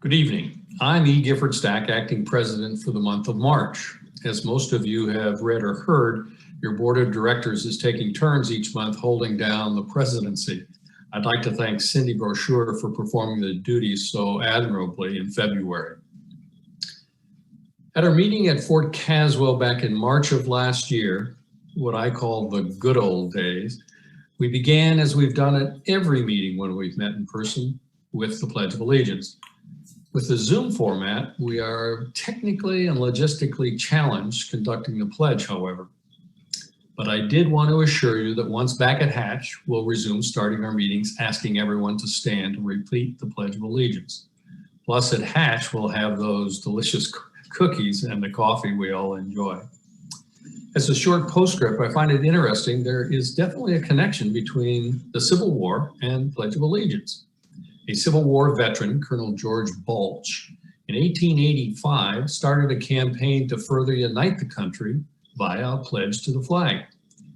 Good evening. I'm E. Gifford Stack, Acting President for the month of March. As most of you have read or heard, your Board of Directors is taking turns each month holding down the presidency. I'd like to thank Cindy Brochure for performing the duties so admirably in February. At our meeting at Fort Caswell back in March of last year, what I call the good old days, we began, as we've done at every meeting when we've met in person, with the Pledge of Allegiance. With the Zoom format, we are technically and logistically challenged conducting the pledge, however. But I did want to assure you that once back at Hatch, we'll resume starting our meetings, asking everyone to stand to repeat the Pledge of Allegiance. Plus at Hatch, we'll have those delicious cookies and the coffee we all enjoy. As a short postscript, I find it interesting, there is definitely a connection between the Civil War and Pledge of Allegiance. A Civil War veteran, Colonel George Balch, in 1885 started a campaign to further unite the country via a pledge to the flag.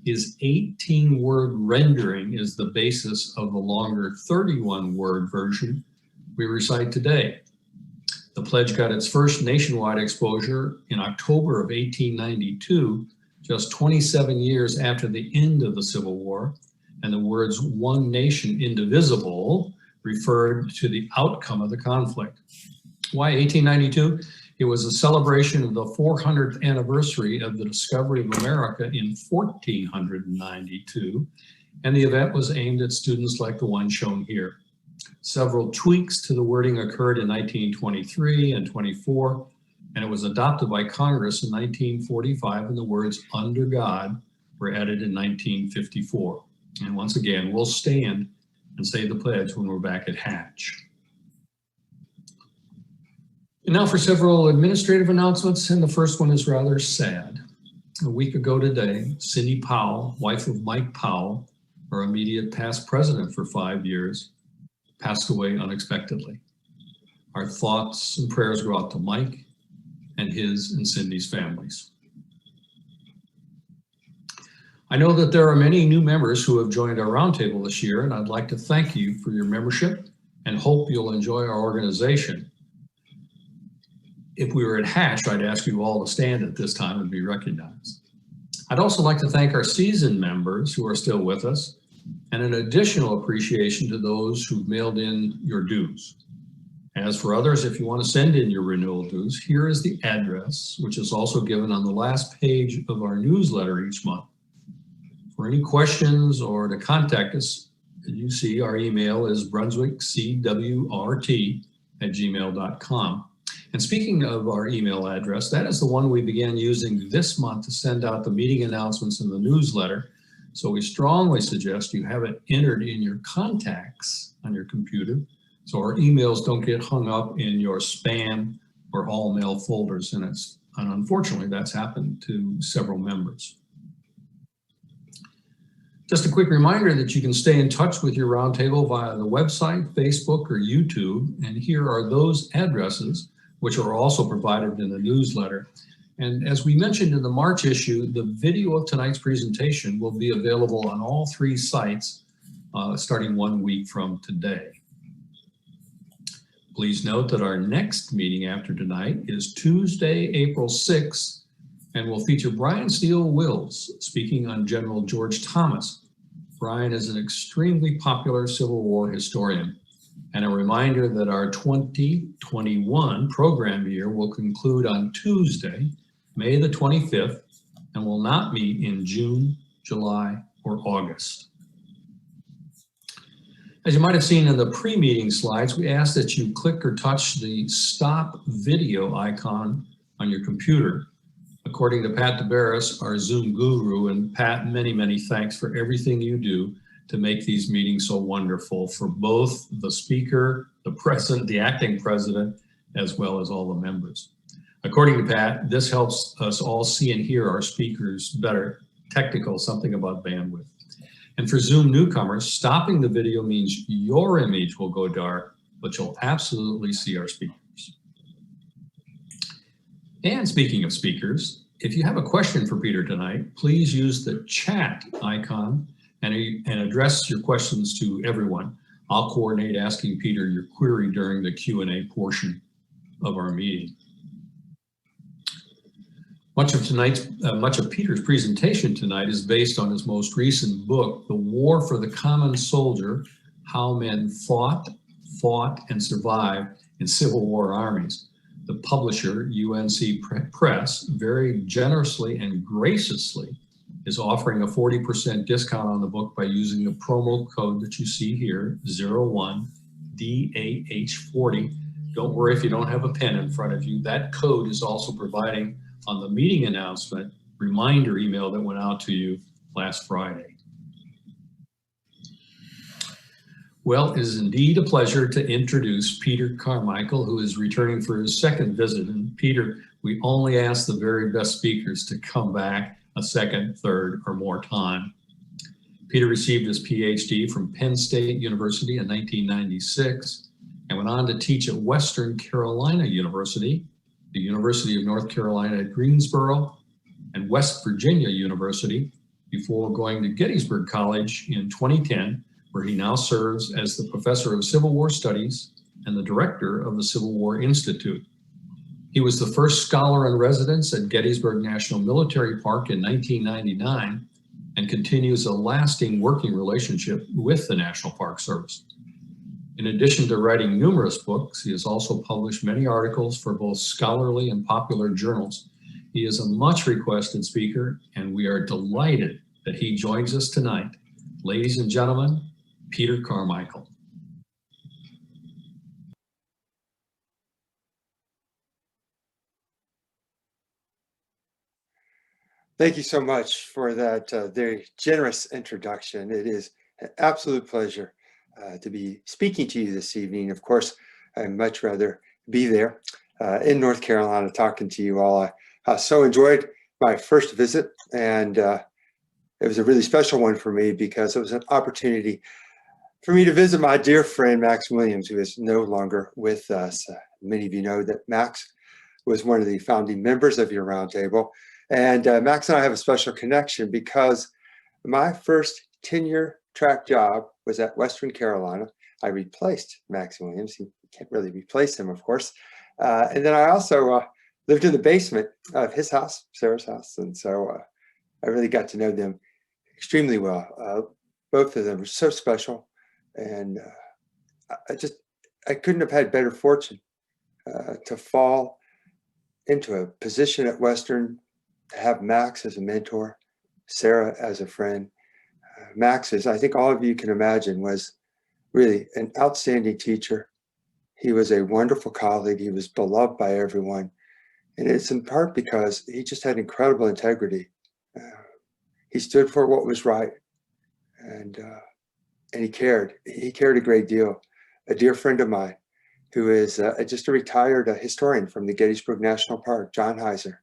His 18-word rendering is the basis of the longer 31-word version we recite today. The pledge got its first nationwide exposure in October of 1892, just 27 years after the end of the Civil War, and the words "one nation indivisible" referred to the outcome of the conflict. Why 1892? It was a celebration of the 400th anniversary of the discovery of America in 1492, and the event was aimed at students like the one shown here. Several tweaks to the wording occurred in 1923 and 24, and it was adopted by Congress in 1945, and the words "under God" were added in 1954. And once again, we'll stand and say the pledge when we're back at Hatch. And now for several administrative announcements, and the first one is rather sad. A week ago today, Cindy Powell, wife of Mike Powell, our immediate past president for 5 years, passed away unexpectedly. Our thoughts and prayers go out to Mike and his and Cindy's families. I know that there are many new members who have joined our roundtable this year, and I'd like to thank you for your membership and hope you'll enjoy our organization. If we were at Hatch, I'd ask you all to stand at this time and be recognized. I'd also like to thank our seasoned members who are still with us, and an additional appreciation to those who've mailed in your dues. As for others, if you want to send in your renewal dues, here is the address, which is also given on the last page of our newsletter each month. For any questions or to contact us, you see our email is brunswickcwrt@gmail.com. And speaking of our email address, that is the one we began using this month to send out the meeting announcements in the newsletter. So we strongly suggest you have it entered in your contacts on your computer so our emails don't get hung up in your spam or all mail folders. And unfortunately, that's happened to several members. Just a quick reminder that you can stay in touch with your roundtable via the website, Facebook, or YouTube. And here are those addresses, which are also provided in the newsletter. And as we mentioned in the March issue, the video of tonight's presentation will be available on all 3 sites starting 1 week from today. Please note that our next meeting after tonight is Tuesday, April 6th, and will feature Brian Steele Wills speaking on General George Thomas. Brian is an extremely popular Civil War historian. And a reminder that our 2021 program year will conclude on Tuesday, May the 25th, and will not meet in June, July, or August. As you might have seen in the pre-meeting slides, we ask that you click or touch the stop video icon on your computer. According to Pat DeBarris, our Zoom guru, and Pat, many, many thanks for everything you do to make these meetings so wonderful for both the speaker, the president, the acting president, as well as all the members. According to Pat, this helps us all see and hear our speakers better. Technical, something about bandwidth. And for Zoom newcomers, stopping the video means your image will go dark, but you'll absolutely see our speakers. And speaking of speakers, if you have a question for Peter tonight, please use the chat icon and address your questions to everyone. I'll coordinate asking Peter your query during the Q&A portion of our meeting. Much of Peter's presentation tonight is based on his most recent book, The War for the Common Soldier: How Men Fought, and Survived in Civil War Armies. The publisher, UNC Press, very generously and graciously is offering a 40% discount on the book by using the promo code that you see here, 01DAH40. Don't worry if you don't have a pen in front of you. That code is also providing on the meeting announcement reminder email that went out to you last Friday. Well, it is indeed a pleasure to introduce Peter Carmichael, who is returning for his second visit. And Peter, we only ask the very best speakers to come back a second, third, or more time. Peter received his PhD from Penn State University in 1996 and went on to teach at Western Carolina University, the University of North Carolina at Greensboro, and West Virginia University before going to Gettysburg College in 2010, where he now serves as the Professor of Civil War Studies and the Director of the Civil War Institute. He was the first scholar in residence at Gettysburg National Military Park in 1999 and continues a lasting working relationship with the National Park Service. In addition to writing numerous books, he has also published many articles for both scholarly and popular journals. He is a much requested speaker, and we are delighted that he joins us tonight. Ladies and gentlemen, Peter Carmichael. Thank you so much for that very generous introduction. It is an absolute pleasure to be speaking to you this evening. Of course, I'd much rather be there in North Carolina talking to you all. I so enjoyed my first visit, and it was a really special one for me because it was an opportunity for me to visit my dear friend Max Williams, who is no longer with us. Many of you know that Max was one of the founding members of your roundtable. And Max and I have a special connection because my first tenure-track job was at Western Carolina. I replaced Max Williams. You can't really replace him, of course. And then I also lived in the basement of his house, Sarah's house. And so I really got to know them extremely well. Both of them were so special. And I couldn't have had better fortune to fall into a position at Western, to have Max as a mentor, Sarah as a friend. Max, as I think all of you can imagine, was really an outstanding teacher. He was a wonderful colleague. He was beloved by everyone. And it's in part because he just had incredible integrity. He stood for what was right. And he cared. He cared a great deal. A dear friend of mine who is just a retired historian from the Gettysburg National Park, John Heiser.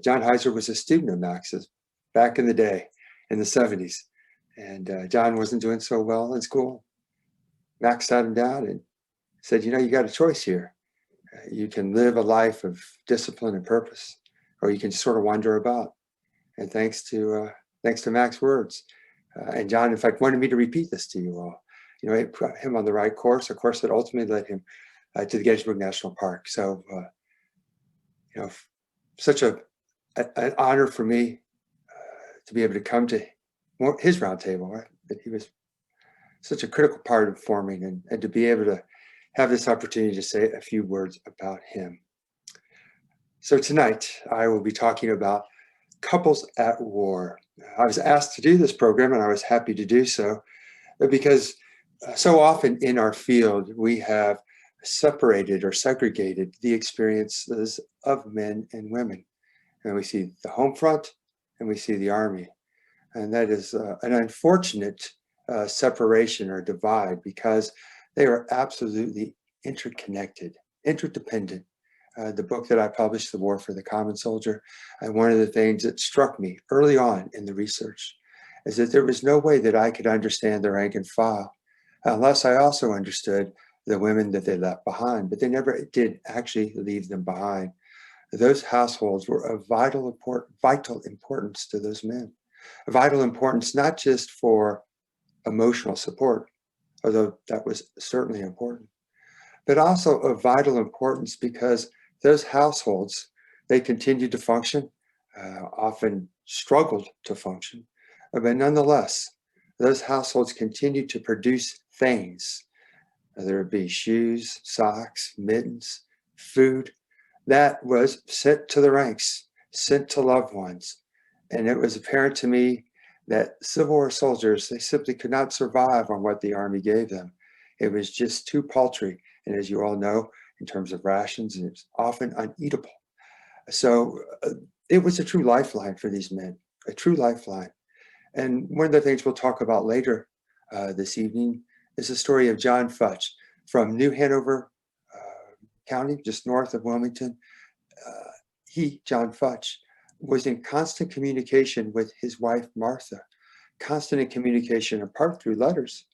John Heiser was a student of Max's back in the day, in the 70s. And John wasn't doing so well in school. Max sat him down and said, you know, you got a choice here. You can live a life of discipline and purpose, or you can sort of wander about. And thanks to Max's words, and John, in fact, wanted me to repeat this to you all. You know, it put him on the right course, a course that ultimately led him to the Gettysburg National Park. So, you know, such an honor for me to be able to come to his roundtable, right? That he was such a critical part of forming, and to be able to have this opportunity to say a few words about him. So tonight, I will be talking about couples at war. I was asked to do this program, and I was happy to do so, because so often in our field, we have separated or segregated the experiences of men and women. And we see the home front and we see the Army. And that is an unfortunate separation or divide, because they are absolutely interconnected, interdependent. The book that I published, The War for the Common Soldier, and one of the things that struck me early on in the research is that there was no way that I could understand the rank and file unless I also understood the women that they left behind, but they never did actually leave them behind. Those households were of vital importance to those men, a vital importance not just for emotional support, although that was certainly important, but also of vital importance because those households, they continued to function, often struggled to function, but nonetheless, those households continued to produce things, whether it be shoes, socks, mittens, food, that was sent to the ranks, sent to loved ones. And it was apparent to me that Civil War soldiers, they simply could not survive on what the Army gave them. It was just too paltry. And as you all know, in terms of rations, it was often uneatable. So it was a true lifeline for these men, a true lifeline. And one of the things we'll talk about later this evening is the story of John Futch from New Hanover County, just north of Wilmington. John Futch, was in constant communication with his wife, Martha, constant in communication in part through letters,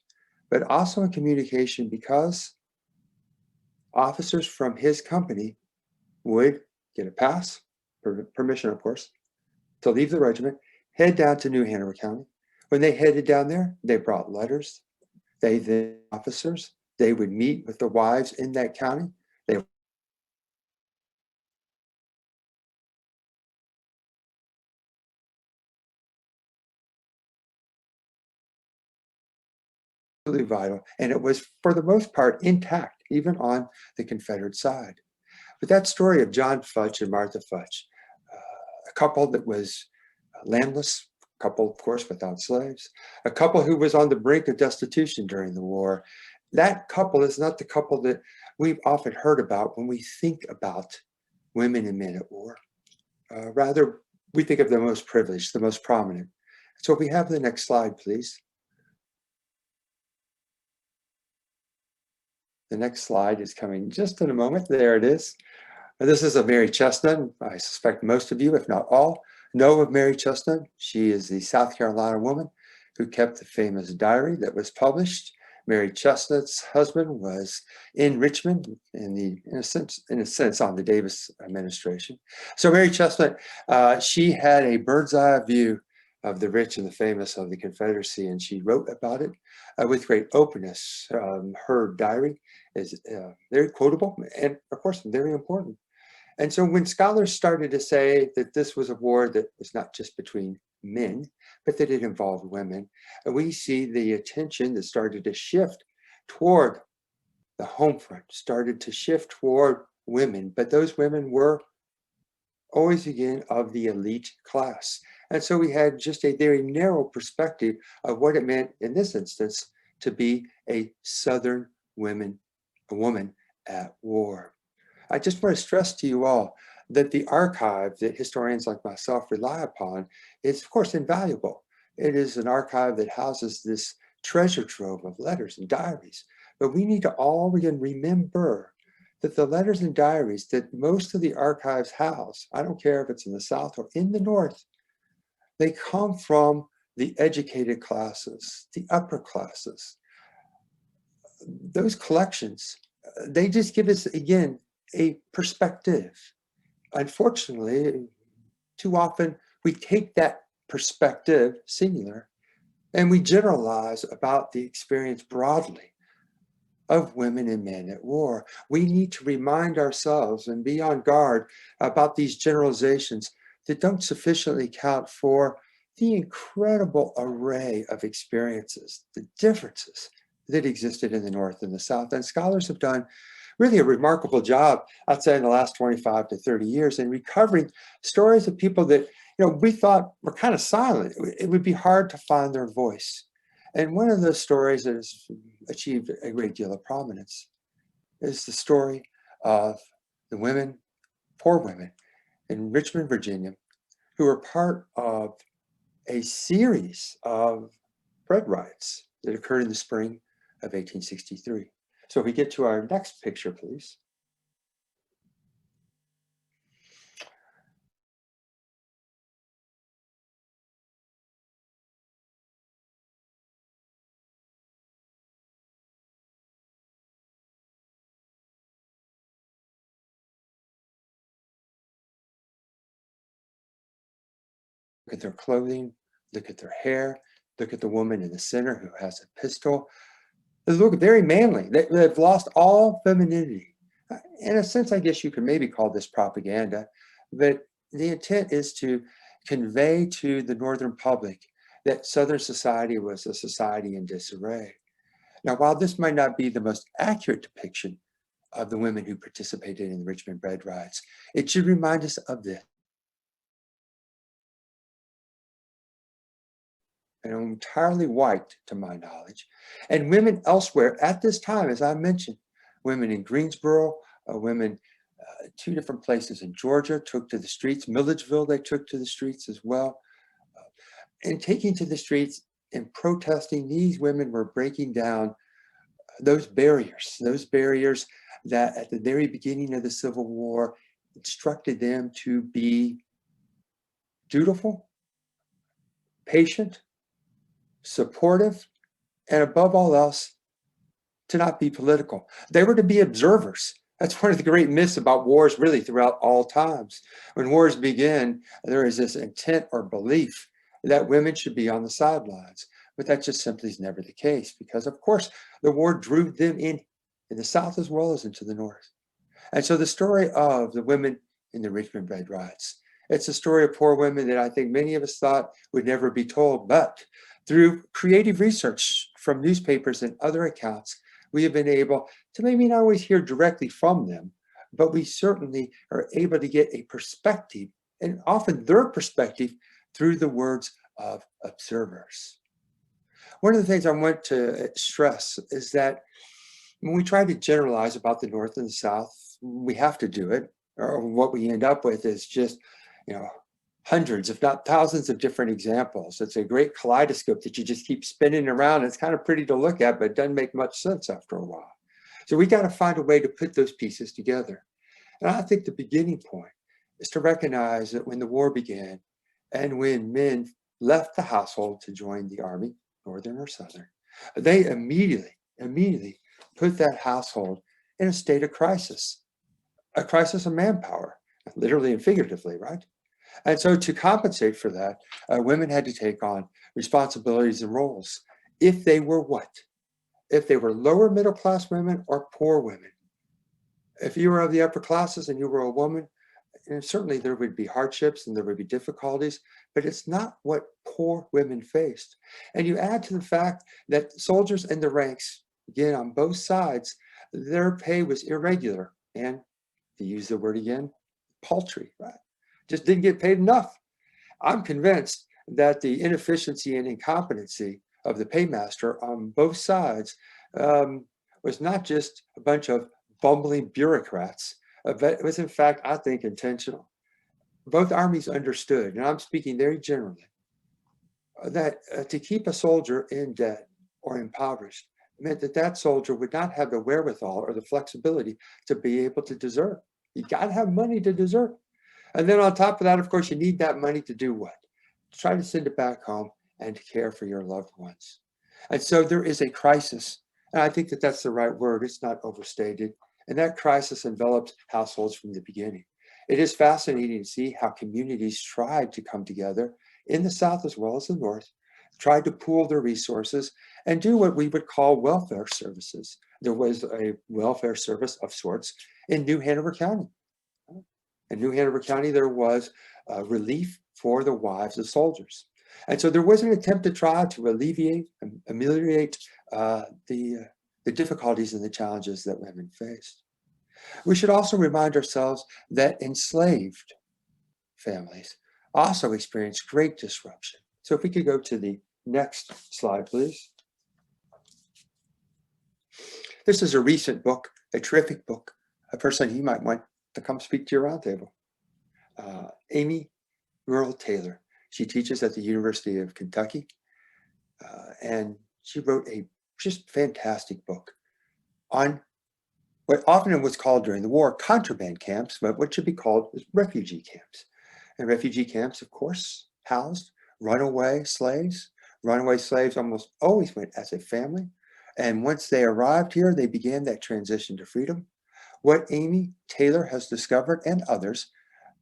but also in communication because officers from his company would get a pass, permission, of course, to leave the regiment, head down to New Hanover County. When they headed down there, they brought letters. The officers, they would meet with the wives in that county. They absolutely vital, and it was for the most part intact, even on the Confederate side. But that story of John Futch and Martha Futch, a couple that was landless, a couple, of course, without slaves, a couple who was on the brink of destitution during the war. That couple is not the couple that we've often heard about when we think about women and men at war. Rather, we think of the most privileged, the most prominent. So if we have the next slide, please. The next slide is coming just in a moment. There it is. This is of Mary Chestnut. I suspect most of you, if not all, know of Mary Chestnut. She is the South Carolina woman who kept the famous diary that was published. Mary Chestnut's husband was in Richmond in a sense on the Davis administration. So Mary Chestnut, she had a bird's eye view of the rich and the famous of the Confederacy, and she wrote about it with great openness. Her diary is very quotable and, of course, very important. And so when scholars started to say that this was a war that was not just between men, but that it involved women, we see the attention that started to shift toward the home front, started to shift toward women, but those women were always, again, of the elite class. And so we had just a very narrow perspective of what it meant in this instance to be a Southern woman at war. I just want to stress to you all that the archive that historians like myself rely upon is, of course, invaluable. It is an archive that houses this treasure trove of letters and diaries. But we need to all again remember that the letters and diaries that most of the archives house, I don't care if it's in the South or in the North, they come from the educated classes, the upper classes. Those collections, they just give us, again, a perspective. Unfortunately, too often we take that perspective, singular, and we generalize about the experience broadly of women and men at war. We need to remind ourselves and be on guard about these generalizations that don't sufficiently account for the incredible array of experiences, the differences that existed in the North and the South. And scholars have done really a remarkable job, I'd say, in the last 25 to 30 years in recovering stories of people that, we thought were kind of silent. It would be hard to find their voice. And one of those stories that has achieved a great deal of prominence is the story of the women, poor women in Richmond, Virginia, who were part of a series of bread riots that occurred in the spring of 1863. So if we get to our next picture, please. Look at their clothing, look at their hair, look at the woman in the center who has a pistol. They look very manly. They've lost all femininity. In a sense, I guess you could maybe call this propaganda, but the intent is to convey to the Northern public that Southern society was a society in disarray. Now, while this might not be the most accurate depiction of the women who participated in the Richmond Bread Riots, it should remind us of this. And entirely white, to my knowledge, and women elsewhere at this time, as I mentioned, women in Greensboro, women, 2 different places in Georgia took to the streets. Milledgeville, they took to the streets as well. And taking to the streets and protesting, these women were breaking down those barriers that at the very beginning of the Civil War instructed them to be dutiful, patient, supportive, and above all else, to not be political. They were to be observers. That's one of the great myths about wars really throughout all times. When wars begin, there is this intent or belief that women should be on the sidelines. But that just simply is never the case because, of course, the war drew them in the South as well as into the North. And so the story of the women in the Richmond Bread Riots, it's a story of poor women that I think many of us thought would never be told. But through creative research from newspapers and other accounts, we have been able to maybe not always hear directly from them, but we certainly are able to get a perspective, and often their perspective, through the words of observers. One of the things I want to stress is that when we try to generalize about the North and the South, we have to do it, or what we end up with is just, hundreds, if not thousands of different examples. It's a great kaleidoscope that you just keep spinning around. It's kind of pretty to look at, but it doesn't make much sense after a while. So we got to find a way to put those pieces together. And I think the beginning point is to recognize that when the war began and when men left the household to join the army, Northern or Southern, they immediately put that household in a state of crisis, a crisis of manpower, literally and figuratively, right? And so to compensate for that, women had to take on responsibilities and roles. If they were what? If they were lower middle class women or poor women. If you were of the upper classes and you were a woman, and certainly there would be hardships and there would be difficulties, but it's not what poor women faced. And you add to the fact that soldiers in the ranks, again, on both sides, their pay was irregular and, to use the word again, paltry, right? Just didn't get paid enough. I'm convinced that the inefficiency and incompetency of the paymaster on both sides was not just a bunch of bumbling bureaucrats, but it was in fact, I think, intentional. Both armies understood, and I'm speaking very generally, that to keep a soldier in debt or impoverished meant that that soldier would not have the wherewithal or the flexibility to be able to desert. You got to have money to desert. And then on top of that, of course, you need that money to do what? To try to send it back home and to care for your loved ones. And so there is a crisis. And I think that that's the right word. It's not overstated. And that crisis enveloped households from the beginning. It is fascinating to see how communities tried to come together in the South as well as the North, tried to pool their resources and do what we would call welfare services. There was a welfare service of sorts in New Hanover County. In New Hanover County, there was relief for the wives of soldiers. And so there was an attempt to try to ameliorate the difficulties and the challenges that women faced. We should also remind ourselves that enslaved families also experienced great disruption. So if we could go to the next slide, please. This is a recent book, a terrific book, a person you might want to come speak to your roundtable. Amy Earl Taylor. She teaches at the University of Kentucky, and she wrote a just fantastic book on what often was called during the war contraband camps, but what should be called refugee camps. And refugee camps, of course, housed runaway slaves. Runaway slaves almost always went as a family. And once they arrived here, they began that transition to freedom. What Amy Taylor has discovered, and others,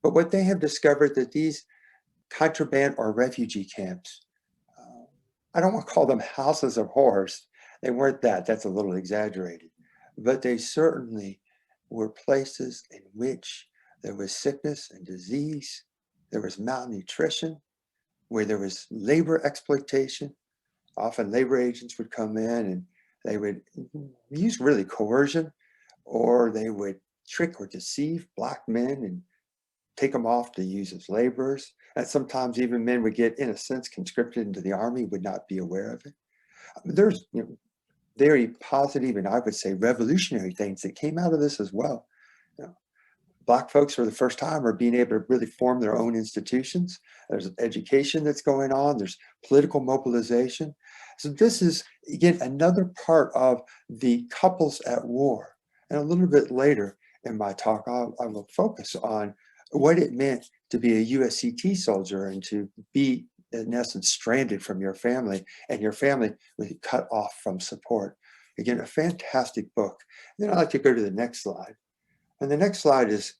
but what they have discovered that these contraband or refugee camps, I don't want to call them houses of horrors. They weren't that. That's a little exaggerated. But they certainly were places in which there was sickness and disease, there was malnutrition, where there was labor exploitation. Often labor agents would come in and they would use really coercion, or they would trick or deceive Black men and take them off to use as laborers. And sometimes even men would get, in a sense, conscripted into the army, would not be aware of it. There's very positive and I would say revolutionary things that came out of this as well. Black folks for the first time are being able to really form their own institutions. There's education that's going on. There's political mobilization. So this is, again, another part of the couples at war. And a little bit later in my talk, I will focus on what it meant to be a USCT soldier and to be, in essence, stranded from your family and your family was cut off from support. Again, a fantastic book. And then I'd like to go to the next slide. And the next slide is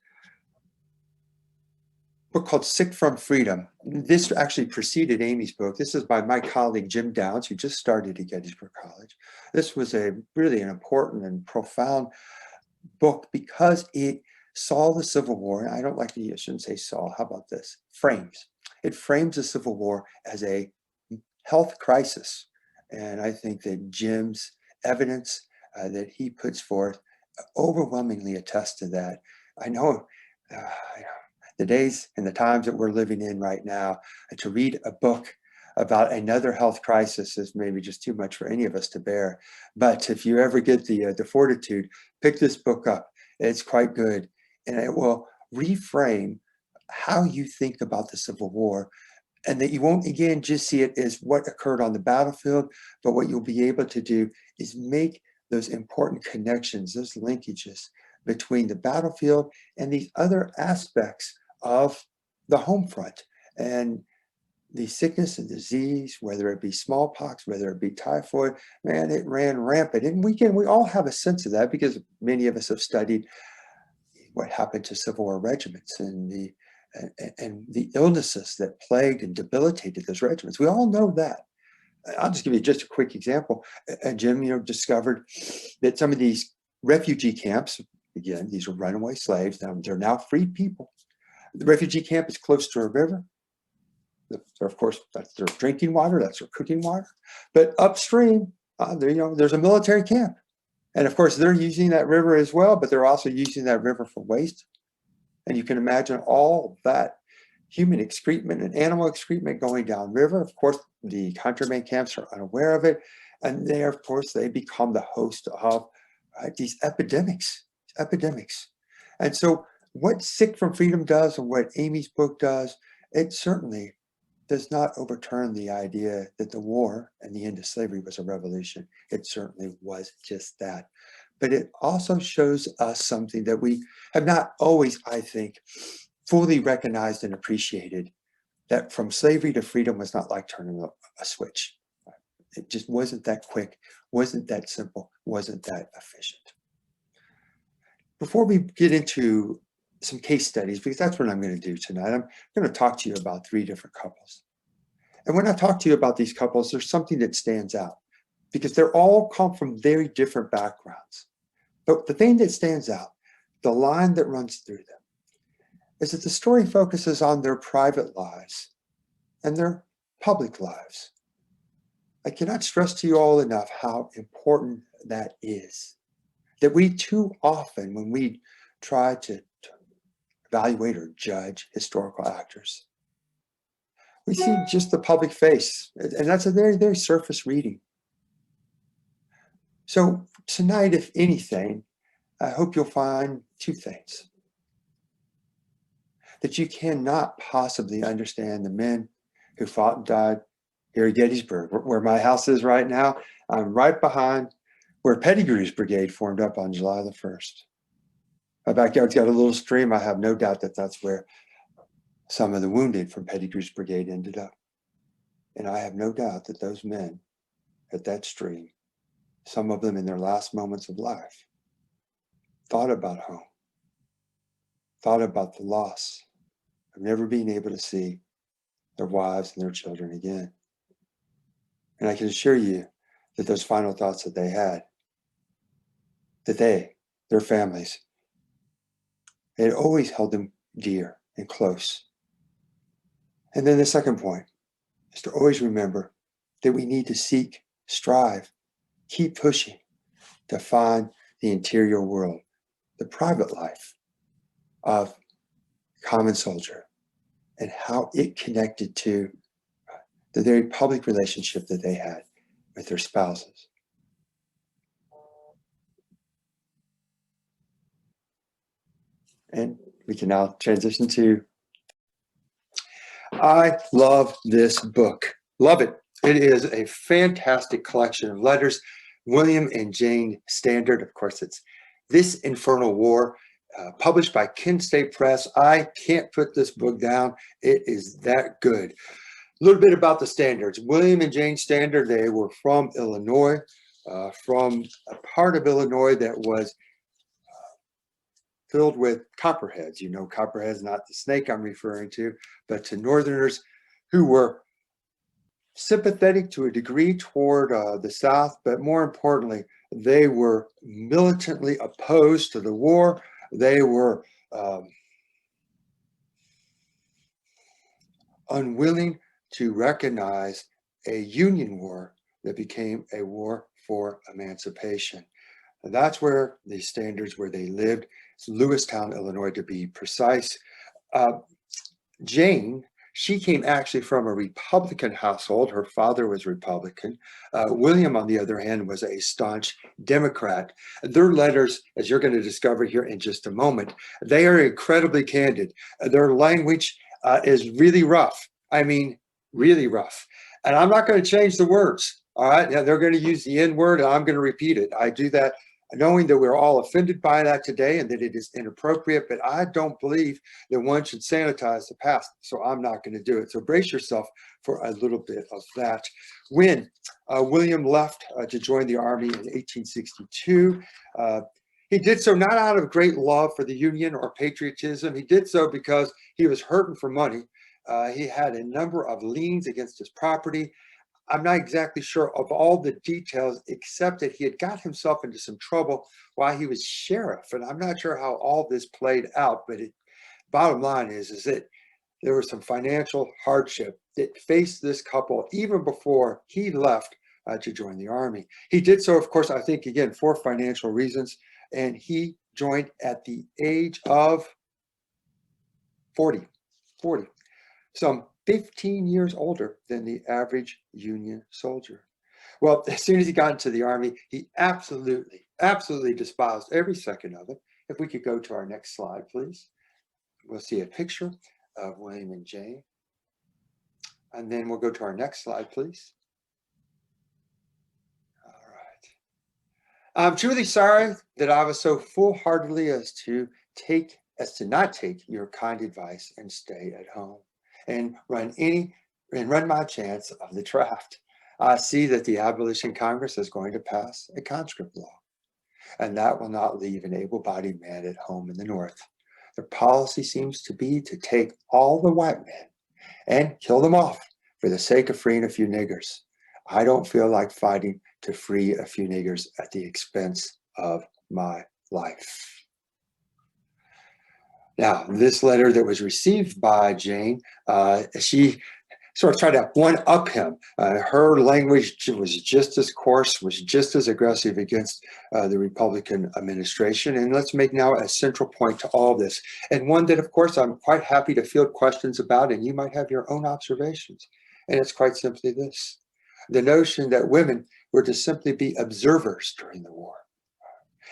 a book called Sick from Freedom. This actually preceded Amy's book. This is by my colleague, Jim Downs, who just started at Gettysburg College. This was really an important and profound book because it saw the Civil War. I don't like to, I shouldn't say saw, how about this? Frames. It frames the Civil War as a health crisis. And I think that Jim's evidence that he puts forth overwhelmingly attest to that. I know the days and the times that we're living in right now, to read a book about another health crisis is maybe just too much for any of us to bear. But if you ever get the fortitude, pick this book up. It's quite good. And it will reframe how you think about the Civil War, and that you won't, again, just see it as what occurred on the battlefield, but what you'll be able to do is make those important connections, those linkages between the battlefield and these other aspects of the home front. And the sickness and disease, whether it be smallpox, whether it be typhoid, man, it ran rampant. And we all have a sense of that because many of us have studied what happened to Civil War regiments and the illnesses that plagued and debilitated those regiments. We all know that. I'll just give you just a quick example. Jim, discovered that some of these refugee camps, again, these are runaway slaves. Now they're now freed people. The refugee camp is close to a river. Of course, that's their drinking water, that's their cooking water. But upstream, there's a military camp. And of course, they're using that river as well, but they're also using that river for waste. And you can imagine all that human excrement and animal excrement going downriver. Of course, the contraband camps are unaware of it. And they, of course, they become the host of these epidemics. And so what Sick from Freedom does and what Amy's book does, it certainly does not overturn the idea that the war and the end of slavery was a revolution. It certainly was just that. But it also shows us something that we have not always, I think, fully recognized and appreciated, that from slavery to freedom was not like turning a switch. It just wasn't that quick, wasn't that simple, wasn't that efficient. Before we get into some case studies, because that's what I'm going to do tonight, I'm going to talk to you about 3 different couples. And when I talk to you about these couples, there's something that stands out because they're all come from very different backgrounds. But the thing that stands out, the line that runs through them, is that the story focuses on their private lives and their public lives. I cannot stress to you all enough how important that is. That we too often, when we try to evaluate or judge historical actors, we see just the public face, and that's a very, very surface reading. So tonight, if anything, I hope you'll find 2 things. That you cannot possibly understand the men who fought and died here at Gettysburg, where my house is right now. I'm right behind where Pettigrew's brigade formed up on July the 1st. My backyard's got a little stream. I have no doubt that that's where some of the wounded from Pettigrew's brigade ended up. And I have no doubt that those men at that stream, some of them in their last moments of life, thought about home, thought about the loss of never being able to see their wives and their children again. And I can assure you that those final thoughts that they had, that their families, it always held them dear and close. And then the second point is to always remember that we need to seek, strive, keep pushing to find the interior world, the private life of common soldier and how it connected to the very public relationship that they had with their spouses. And we can now transition to, I love this book. Love it. It is a fantastic collection of letters. William and Jane Standard, of course, it's This Infernal War, published by Kent State Press. I can't put this book down. It is that good. A little bit about the Standards. William and Jane Standard, they were from Illinois, from a part of Illinois that was filled with copperheads. You know, copperheads, not the snake I'm referring to, but to Northerners who were sympathetic to a degree toward the South, but more importantly, they were militantly opposed to the war. They were unwilling to recognize a Union war that became a war for emancipation. And that's where the Standards, where they lived. It's Lewistown, Illinois, to be precise. Jane, she came actually from a Republican household. Her father was Republican. William, on the other hand, was a staunch Democrat. Their letters, as you're going to discover here in just a moment, they are incredibly candid. Their language is really rough. I mean, really rough. And I'm not going to change the words. All right. Now, they're going to use the N word, and I'm going to repeat it. I do that knowing that we're all offended by that today and that it is inappropriate, but I don't believe that one should sanitize the past, so I'm not going to do it. So brace yourself for a little bit of that. When William left to join the Army in 1862, he did so not out of great love for the Union or patriotism. He did so because he was hurting for money. He had a number of liens against his property. I'm not exactly sure of all the details, except that he had got himself into some trouble while he was sheriff. And I'm not sure how all this played out, but bottom line is that there was some financial hardship that faced this couple even before he left to join the Army. He did so, of course, I think, again, for financial reasons. And he joined at the age of 40. Some 15 years older than the average Union soldier. Well, as soon as he got into the Army, he absolutely despised every second of it. If we could go to our next slide, please. We'll see a picture of William and Jane. And then we'll go to our next slide, please. All right. I'm truly sorry that I was so foolhardily as to not take your kind advice and stay at home and run my chance of the draft. I see that the Abolition Congress is going to pass a conscript law, and that will not leave an able-bodied man at home in the North. Their policy seems to be to take all the white men and kill them off for the sake of freeing a few niggers. I don't feel like fighting to free a few niggers at the expense of my life. Now, this letter that was received by Jane, she sort of tried to one-up him. Her language was just as coarse, was just as aggressive against the Republican administration. And let's make now a central point to all this, and one that, of course, I'm quite happy to field questions about, and you might have your own observations. And it's quite simply this: the notion that women were to simply be observers during the war,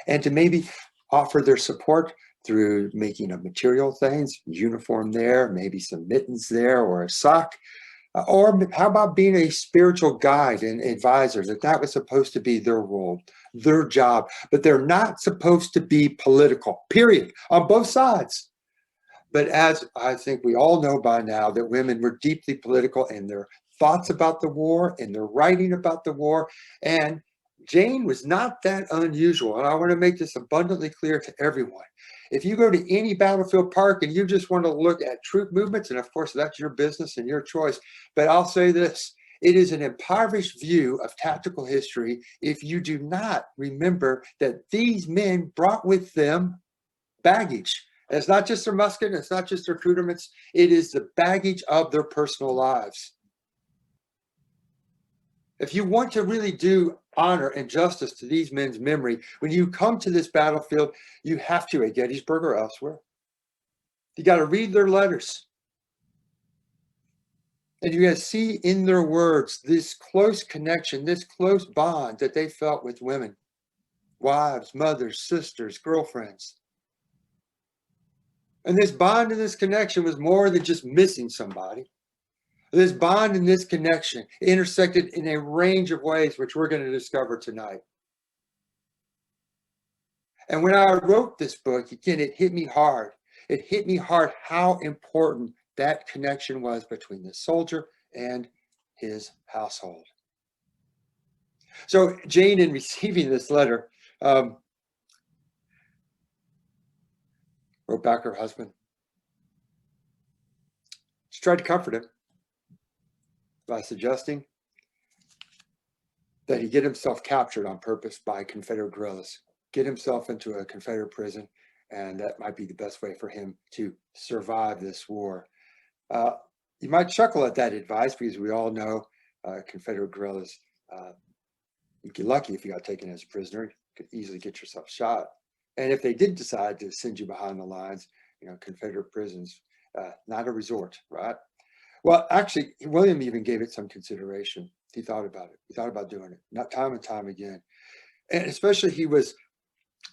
and to maybe offer their support through making of material things, uniform there, maybe some mittens there, or a sock. Or how about being a spiritual guide and advisor, that was supposed to be their role, their job, but they're not supposed to be political, period, on both sides. But as I think we all know by now, that women were deeply political in their thoughts about the war, in their writing about the war, and Jane was not that unusual. And I want to make this abundantly clear to everyone. If you go to any battlefield park and you just want to look at troop movements, and of course that's your business and your choice, but I'll say this: It is an impoverished view of tactical history if you do not remember that these men brought with them baggage. And it's not just their musket, it's not just their accoutrements, it is the baggage of their personal lives. If you want to really do honor and justice to these men's memory, when you come to this battlefield, you have to, at Gettysburg or elsewhere, you got to read their letters. And you got to see in their words this close connection, this close bond that they felt with women, wives, mothers, sisters, girlfriends. And this bond and this connection was more than just missing somebody. This bond and this connection intersected in a range of ways, which we're going to discover tonight. And when I wrote this book, again, it hit me hard. It hit me hard how important that connection was between the soldier and his household. So Jane, in receiving this letter, wrote back her husband. She tried to comfort him by suggesting that he get himself captured on purpose by Confederate guerrillas, get himself into a Confederate prison, and that might be the best way for him to survive this war. You might chuckle at that advice because we all know Confederate guerrillas, you'd get lucky if you got taken as a prisoner. You could easily get yourself shot. And if they did decide to send you behind the lines, you know, Confederate prisons, not a resort, right? Well, actually, William even gave it some consideration. He thought about it. He thought about doing it, not time and time again. And especially he was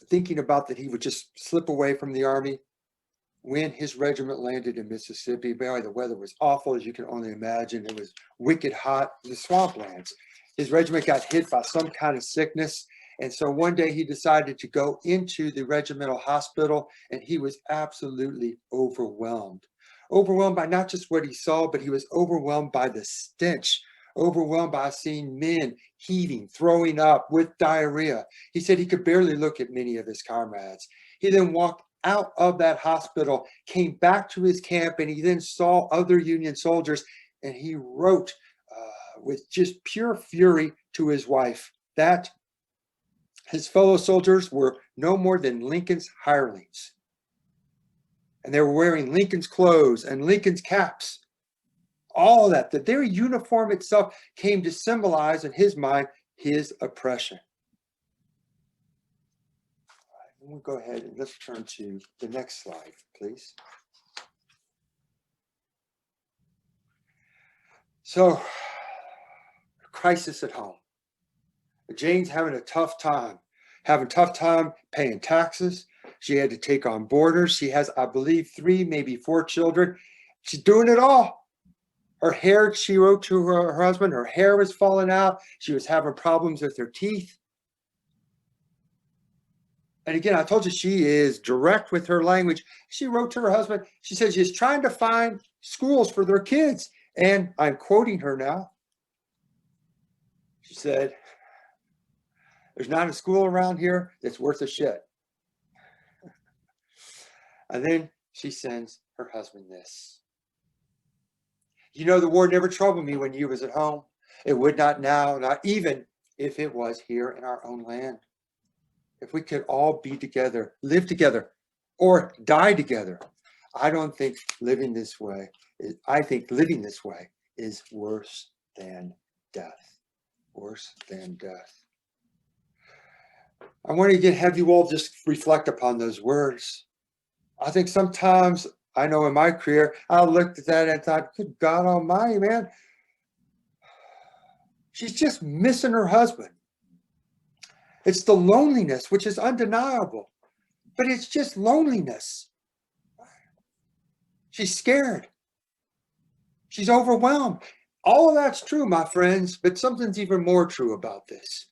thinking about that he would just slip away from the Army when his regiment landed in Mississippi. Boy, the weather was awful, as you can only imagine. It was wicked hot, the swamplands. His regiment got hit by some kind of sickness. And so one day he decided to go into the regimental hospital, and he was absolutely overwhelmed. Overwhelmed by not just what he saw, but he was overwhelmed by the stench, overwhelmed by seeing men heaving, throwing up with diarrhea. He said he could barely look at many of his comrades. He then walked out of that hospital, came back to his camp, and he then saw other Union soldiers, and he wrote with just pure fury to his wife that his fellow soldiers were no more than Lincoln's hirelings. And they were wearing Lincoln's clothes and Lincoln's caps. All that, the very uniform itself came to symbolize in his mind his oppression. All right, we'll go ahead and let's turn to the next slide, please. So, crisis at home. Jane's having a tough time paying taxes. She had to take on boarders. She has, I believe, 3, maybe 4 children. She's doing it all. Her hair, she wrote to her husband, her hair was falling out. She was having problems with her teeth. And again, I told you she is direct with her language. She wrote to her husband. She said she's trying to find schools for their kids. And I'm quoting her now. She said, "There's not a school around here that's worth a shit." And then she sends her husband this. "You know, the war never troubled me when you was at home. It would not now, not even if it was here in our own land. If we could all be together, live together, or die together, I don't think living this way, I think living this way is worse than death. Worse than death." I want to again have you all just reflect upon those words. I think sometimes, I know in my career, I looked at that and thought, good God Almighty, man, she's just missing her husband. It's the loneliness, which is undeniable, but it's just loneliness. She's scared. She's overwhelmed. All of that's true, my friends, but something's even more true about this.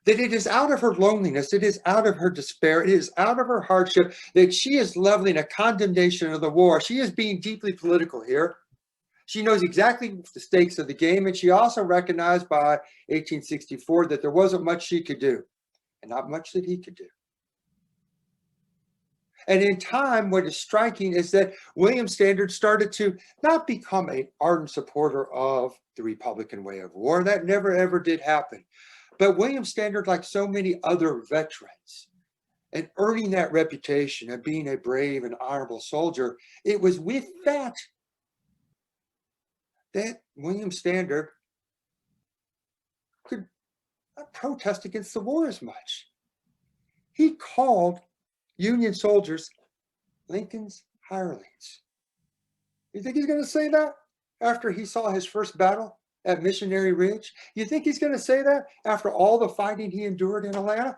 That it is out of her loneliness, it is out of her despair, it is out of her hardship that she is leveling a condemnation of the war. She is being deeply political here. She knows exactly the stakes of the game, and she also recognized by 1864 that there wasn't much she could do, and not much that he could do. And in time, what is striking is that William Standard started to not become an ardent supporter of the Republican way of war. That never, ever did happen. But William Standard, like so many other veterans, and earning that reputation of being a brave and honorable soldier, it was with that William Standard could not protest against the war as much. He called Union soldiers Lincoln's hirelings. You think he's going to say that after he saw his first battle at Missionary Ridge? You think he's going to say that after all the fighting he endured in Atlanta?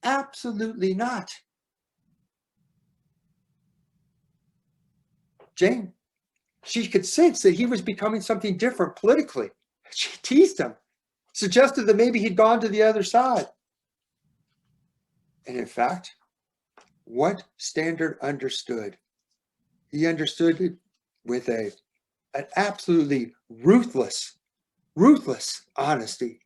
Absolutely not. Jane, she could sense that he was becoming something different politically. She teased him, suggested that maybe he'd gone to the other side. And in fact, what Standard understood, he understood it with an absolutely ruthless honesty.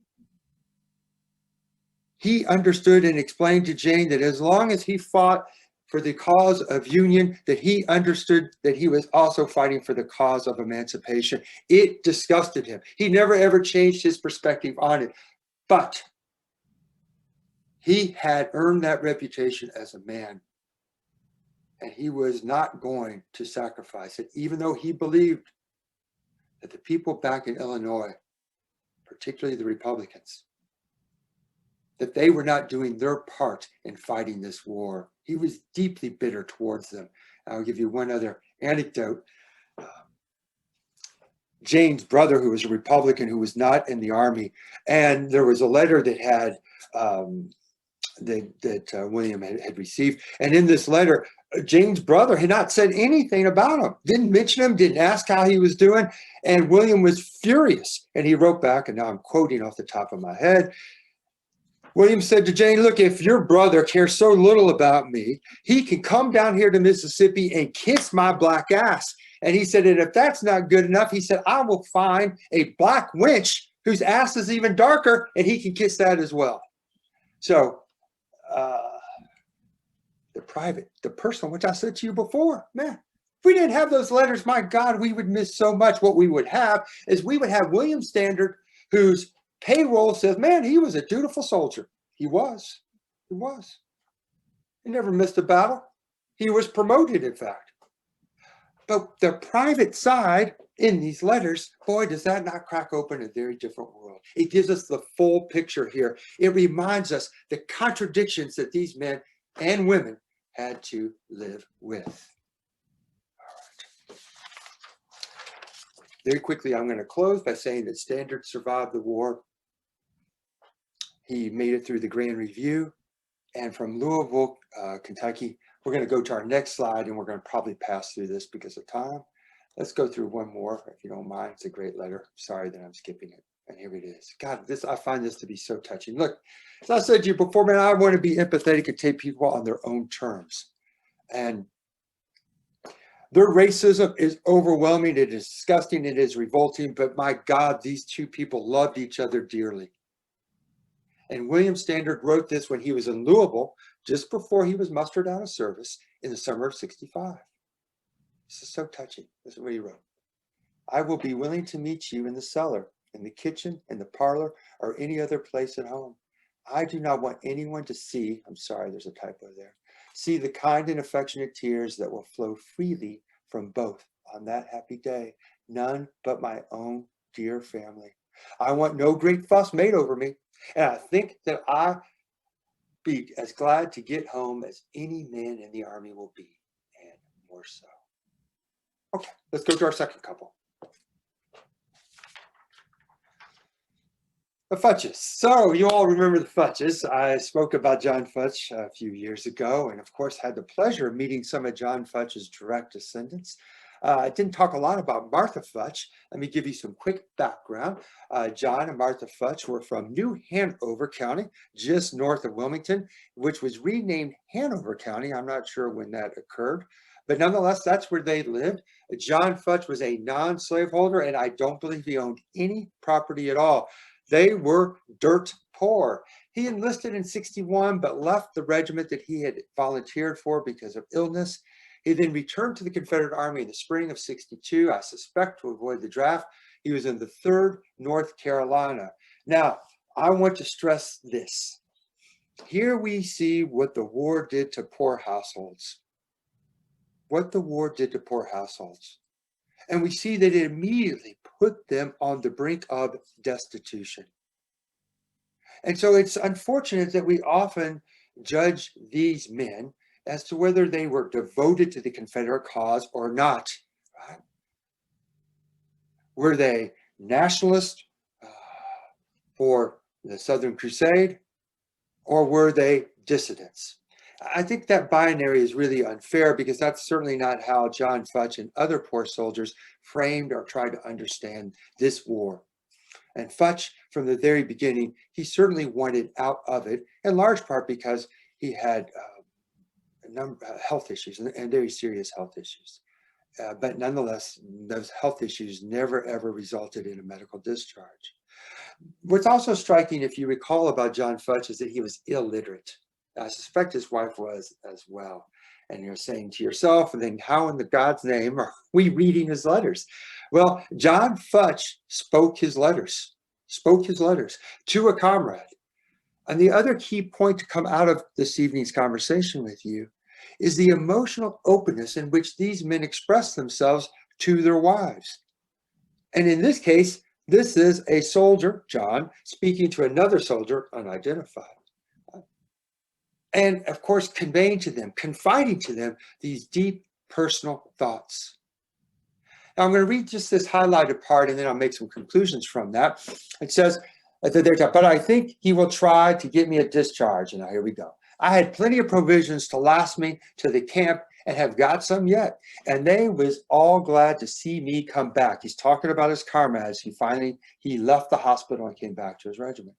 He understood and explained to Jane that as long as he fought for the cause of union, that he understood that he was also fighting for the cause of emancipation. It disgusted him. He never ever changed his perspective on it. But he had earned that reputation as a man, and he was not going to sacrifice it, even though he believed that the people back in Illinois, particularly the Republicans, that they were not doing their part in fighting this war. He was deeply bitter towards them. I'll give you one other anecdote. Jane's brother, who was a Republican, who was not in the Army, and there was a letter that had William had received, and in this letter, Jane's brother had not said anything about him, didn't mention him, didn't ask how he was doing, and William was furious, and he wrote back, and now I'm quoting off the top of my head. William said to Jane, look, if your brother cares so little about me, he can come down here to Mississippi and kiss my black ass. And he said, and if that's not good enough, he said, I will find a black wench whose ass is even darker, and he can kiss that as well. So the personal, which I said to you before, man, if we didn't have those letters, my God, we would miss so much. What we would have is we would have William Standard, whose payroll says, man, he was a dutiful soldier. He was. He never missed a battle. He was promoted, in fact. But the private side in these letters, boy, does that not crack open a very different world. It gives us the full picture here. It reminds us the contradictions that these men and women had to live with. All right. Very quickly, I'm going to close by saying that Standard survived the war. He made it through the Grand Review. And from Louisville, Kentucky, we're going to go to our next slide, and we're going to probably pass through this because of time. Let's go through one more, if you don't mind. It's a great letter. Sorry that I'm skipping it. And here it is. God, I find this to be so touching. Look, as I said to you before, man, I want to be empathetic and take people on their own terms. And their racism is overwhelming. It is disgusting. It is revolting. But my God, these two people loved each other dearly. And William Standard wrote this when he was in Louisville, just before he was mustered out of service in the summer of '65. This is so touching. This is what he wrote. I will be willing to meet you in the cellar, in the kitchen, in the parlor, or any other place at home. I do not want anyone to see, I'm sorry, there's a typo there, see the kind and affectionate tears that will flow freely from both on that happy day, none but my own dear family. I want no great fuss made over me, and I think that I be as glad to get home as any man in the Army will be, and more so. Okay, let's go to our second couple. The Futches. So you all remember the Futches. I spoke about John Futch a few years ago, and of course had the pleasure of meeting some of John Futch's direct descendants. I didn't talk a lot about Martha Futch. Let me give you some quick background. John and Martha Futch were from New Hanover County, just north of Wilmington, which was renamed Hanover County. I'm not sure when that occurred, but nonetheless, that's where they lived. John Futch was a non-slaveholder, and I don't believe he owned any property at all. They were dirt poor. He enlisted in 61, but left the regiment that he had volunteered for because of illness. He then returned to the Confederate Army in the spring of 62, I suspect to avoid the draft. He was in the 3rd North Carolina. Now, I want to stress this. Here we see what the war did to poor households. What the war did to poor households. And we see that it immediately put them on the brink of destitution. And so it's unfortunate that we often judge these men as to whether they were devoted to the Confederate cause or not. Right? Were they nationalists for the Southern Crusade, or were they dissidents? I think that binary is really unfair, because that's certainly not how John Futch and other poor soldiers framed or tried to understand this war. And Futch, from the very beginning, he certainly wanted out of it, in large part because he had a number of health issues, and very serious health issues. But nonetheless, those health issues never, ever resulted in a medical discharge. What's also striking, if you recall, about John Futch is that he was illiterate. I suspect his wife was as well. And you're saying to yourself, and then how in the God's name are we reading his letters? Well, John Futch spoke his letters to a comrade. And the other key point to come out of this evening's conversation with you is the emotional openness in which these men express themselves to their wives. And in this case, this is a soldier, John, speaking to another soldier, unidentified. And of course, conveying to them, confiding to them these deep personal thoughts. Now, I'm going to read just this highlighted part, and then I'll make some conclusions from that. It says, but I think he will try to get me a discharge. And now here we go. I had plenty of provisions to last me to the camp, and have got some yet. And they was all glad to see me come back. He's talking about his comrades. He left the hospital and came back to his regiment.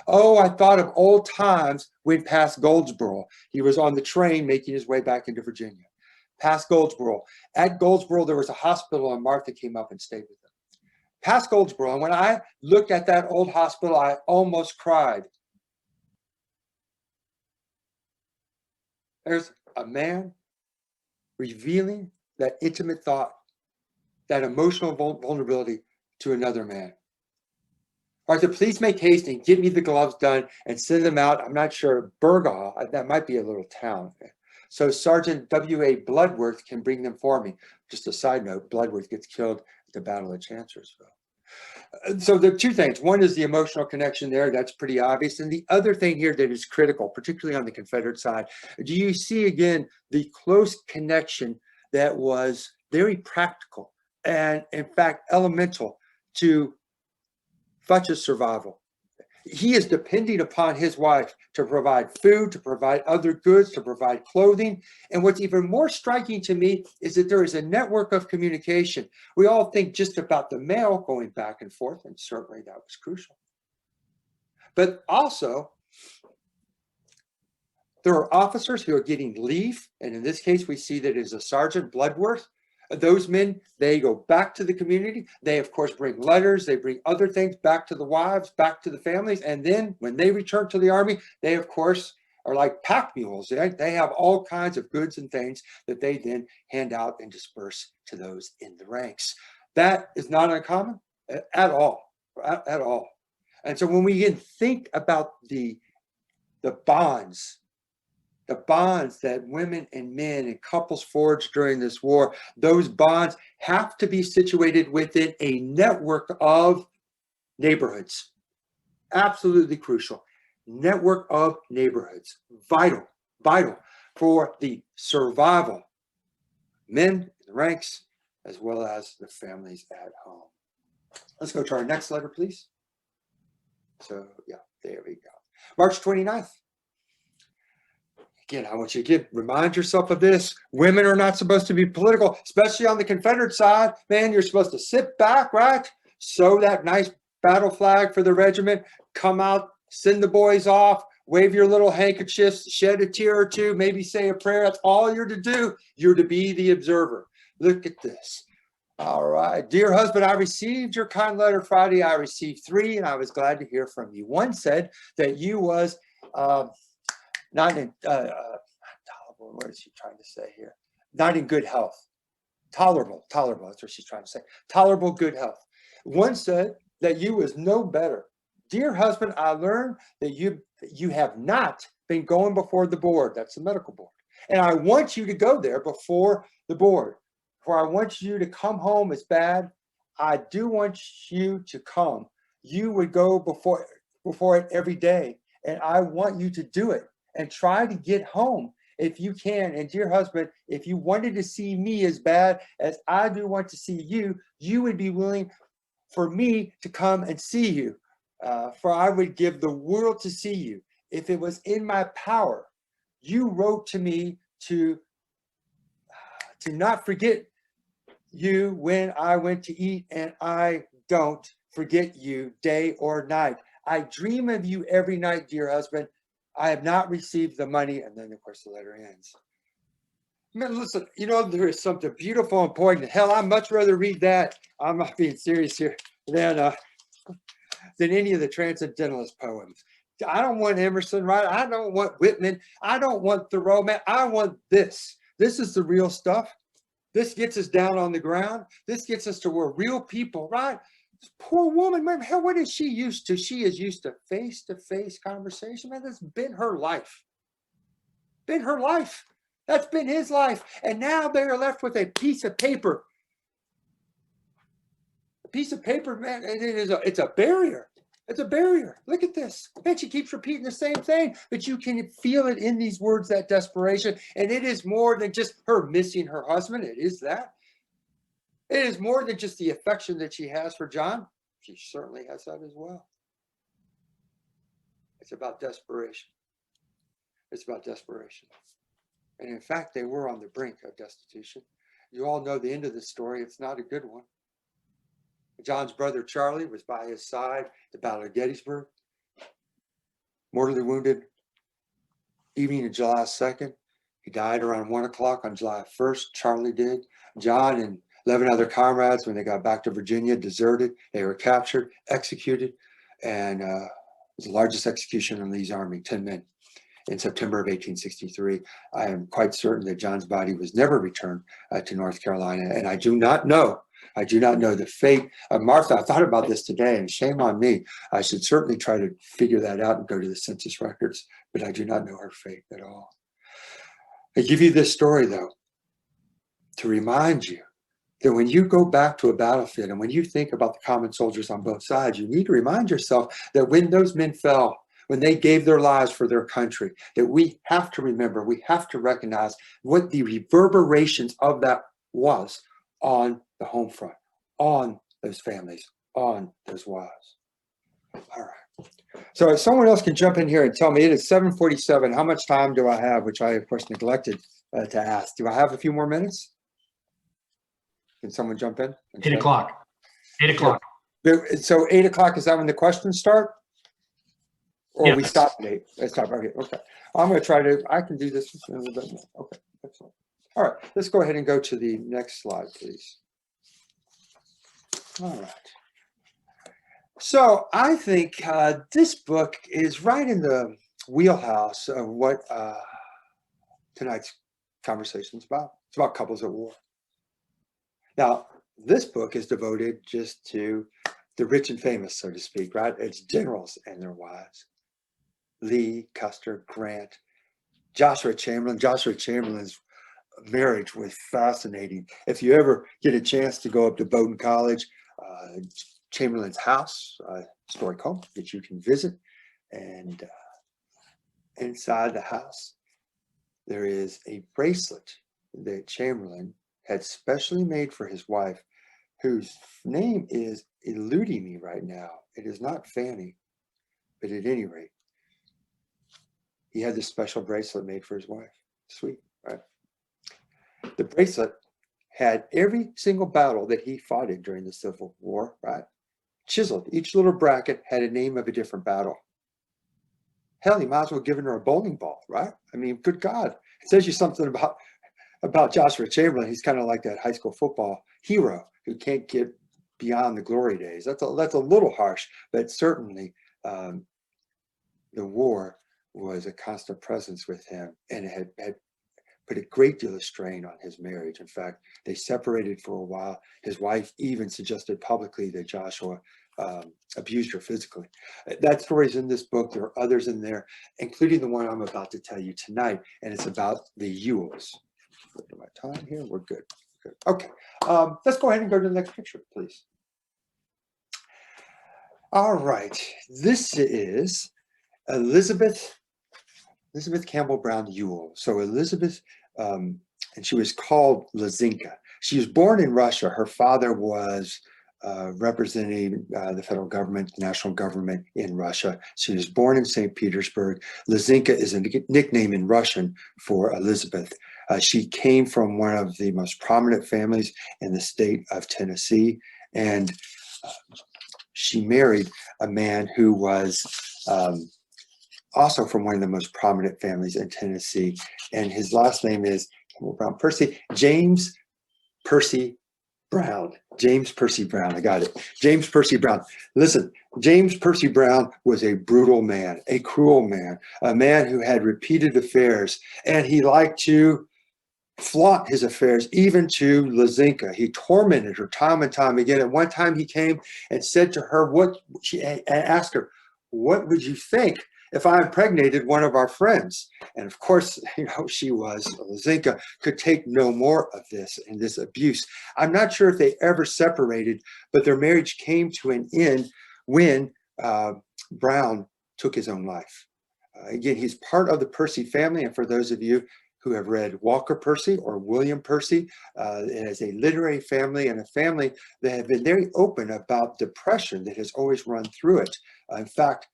Oh, I thought of old times when past Goldsboro. He was on the train making his way back into Virginia. Past Goldsboro. At Goldsboro, there was a hospital, and Martha came up and stayed with them. Past Goldsboro. And when I looked at that old hospital, I almost cried. There's a man revealing that intimate thought, that emotional vulnerability to another man. Arthur, please make haste and get me the gloves done and send them out. I'm not sure, Burgaw, that might be a little town. So Sergeant W.A. Bloodworth can bring them for me. Just a side note, Bloodworth gets killed at the Battle of Chancellorsville. So there are two things. One is the emotional connection there. That's pretty obvious. And the other thing here that is critical, particularly on the Confederate side, do you see again the close connection that was very practical and, in fact, elemental to Futch's survival? He is depending upon his wife to provide food, to provide other goods, to provide clothing. And what's even more striking to me is that there is a network of communication. We all think just about the mail going back and forth, and certainly that was crucial. But also, there are officers who are getting leave. And in this case, we see that it is a Sergeant Bloodworth. Those men, they go back to the community. They, of course, bring letters. They bring other things back to the wives, back to the families. And then when they return to the Army, they, of course, are like pack mules. They have all kinds of goods and things that they then hand out and disperse to those in the ranks. That is not uncommon at all, at all. And so when we again think about the bonds that women and men and couples forged during this war, those bonds have to be situated within a network of neighborhoods. Absolutely crucial. Network of neighborhoods. Vital for the survival of men in the ranks as well as the families at home. Let's go to our next letter, please. So, yeah, there we go. March 29th. Again, I want you to remind yourself of this. Women are not supposed to be political, especially on the Confederate side. Man, you're supposed to sit back, right? Sew that nice battle flag for the regiment, come out, send the boys off, wave your little handkerchiefs, shed a tear or two, maybe say a prayer. That's all you're to do. You're to be the observer. Look at this. All right. Dear husband, I received your kind letter Friday. I received 3, and I was glad to hear from you. One said that you was not in, what is she trying to say here? Not in good health. Tolerable, that's what she's trying to say. Tolerable good health. One said that you was no better. Dear husband, I learned that you have not been going before the board. That's the medical board. And I want you to go there before the board. For I want you to come home as bad. I do want you to come. You would go before it every day. And I want you to do it and try to get home if you can. And dear husband, if you wanted to see me as bad as I do want to see you, you would be willing for me to come and see you. For I would give the world to see you. If it was in my power, you wrote to me to not forget you when I went to eat, and I don't forget you day or night. I dream of you every night, dear husband. I have not received the money. And then, of course, the letter ends. Man, listen, you know, there is something beautiful and important. Hell, I'd much rather read that. I'm not being serious here than any of the transcendentalist poems. I don't want Emerson, right? I don't want Whitman. I don't want Thoreau, man. I want this. This is the real stuff. This gets us down on the ground. This gets us to where real people, right? This poor woman, man, hell, what is she used to? She is used to face-to-face conversation. Man, that's been her life. Been her life. That's been his life. And now they are left with a piece of paper. A piece of paper, man, it's a barrier. It's a barrier. Look at this. And she keeps repeating the same thing, but you can feel it in these words, that desperation. And it is more than just her missing her husband. It is that. It is more than just the affection that she has for John. She certainly has that as well. It's about desperation. It's about desperation. And in fact, they were on the brink of destitution. You all know the end of the story. It's not a good one. John's brother Charlie was by his side at the Battle of Gettysburg, mortally wounded. Evening of July 2nd, he died around 1 o'clock on July 1st. Charlie did. John and 11 other comrades, when they got back to Virginia, deserted. They were captured, executed, and it was the largest execution in Lee's army, 10 men, in September of 1863. I am quite certain that John's body was never returned to North Carolina, and I do not know the fate of Martha. I thought about this today, and shame on me. I should certainly try to figure that out and go to the census records, but I do not know her fate at all. I give you this story, though, to remind you that when you go back to a battlefield and when you think about the common soldiers on both sides, you need to remind yourself that when those men fell, when they gave their lives for their country, that we have to remember, we have to recognize what the reverberations of that was on the home front, on those families, on those wives. All right. So if someone else can jump in here and tell me, it is 7:47. How much time do I have? Which I, of course, neglected to ask. Do I have a few more minutes? Can someone jump in? 8 o'clock. 8 o'clock. So 8 o'clock, is that when the questions start? Or Yes. we stop at 8? Let's stop. Okay. Okay. I'm going to try to, I can do this in a little bit more. Okay. Excellent. All right. Let's go ahead and go to the next slide, please. All right. So I think this book is right in the wheelhouse of what tonight's conversation is about. It's about couples at war. Now, this book is devoted just to the rich and famous, so to speak, right? It's generals and their wives. Lee, Custer, Grant, Joshua Chamberlain. Joshua Chamberlain's marriage was fascinating. If you ever get a chance to go up to Bowdoin College, Chamberlain's house, historic home that you can visit, and inside the house, there is a bracelet that Chamberlain had specially made for his wife, whose name is eluding me right now. It is not Fanny, but at any rate, he had this special bracelet made for his wife. Sweet, right? The bracelet had every single battle that he fought in during the Civil War, right? Chiseled. Each little bracket had a name of a different battle. Hell, he might as well have given her a bowling ball, right? I mean, good God. It says you something about about Joshua Chamberlain, he's kind of like that high school football hero who can't get beyond the glory days. That's a little harsh, but certainly the war was a constant presence with him, and it had put a great deal of strain on his marriage. In fact, they separated for a while. His wife even suggested publicly that Joshua abused her physically. That story's in this book. There are others in there, including the one I'm about to tell you tonight, and it's about the Ewells. Look at my time here. We're good. Good. Okay. Let's go ahead and go to the next picture, please. All right. This is Elizabeth Campbell Brown Ewell. So Elizabeth, and she was called Lizinka. She was born in Russia. Her father was representing the federal government, the national government in Russia. She was born in St. Petersburg. Lizinka is a nickname in Russian for Elizabeth. She came from one of the most prominent families in the state of Tennessee, and she married a man who was also from one of the most prominent families in Tennessee, and his last name is Campbell Brown Percy, James Percy Brown. James Percy Brown, I got it. James Percy Brown. Listen, James Percy Brown was a brutal man, a cruel man, a man who had repeated affairs, and he liked to flaunt his affairs even to Lizinka. He tormented her time and time again. At one time he came and said to her, asked her, what would you think if I impregnated one of our friends? And of course, Lizinka could take no more of this and this abuse. I'm not sure if they ever separated, but their marriage came to an end when Brown took his own life. Again, he's part of the Percy family. And for those of you who have read Walker Percy or William Percy, it is a literary family and a family that have been very open about depression that has always run through it. In fact,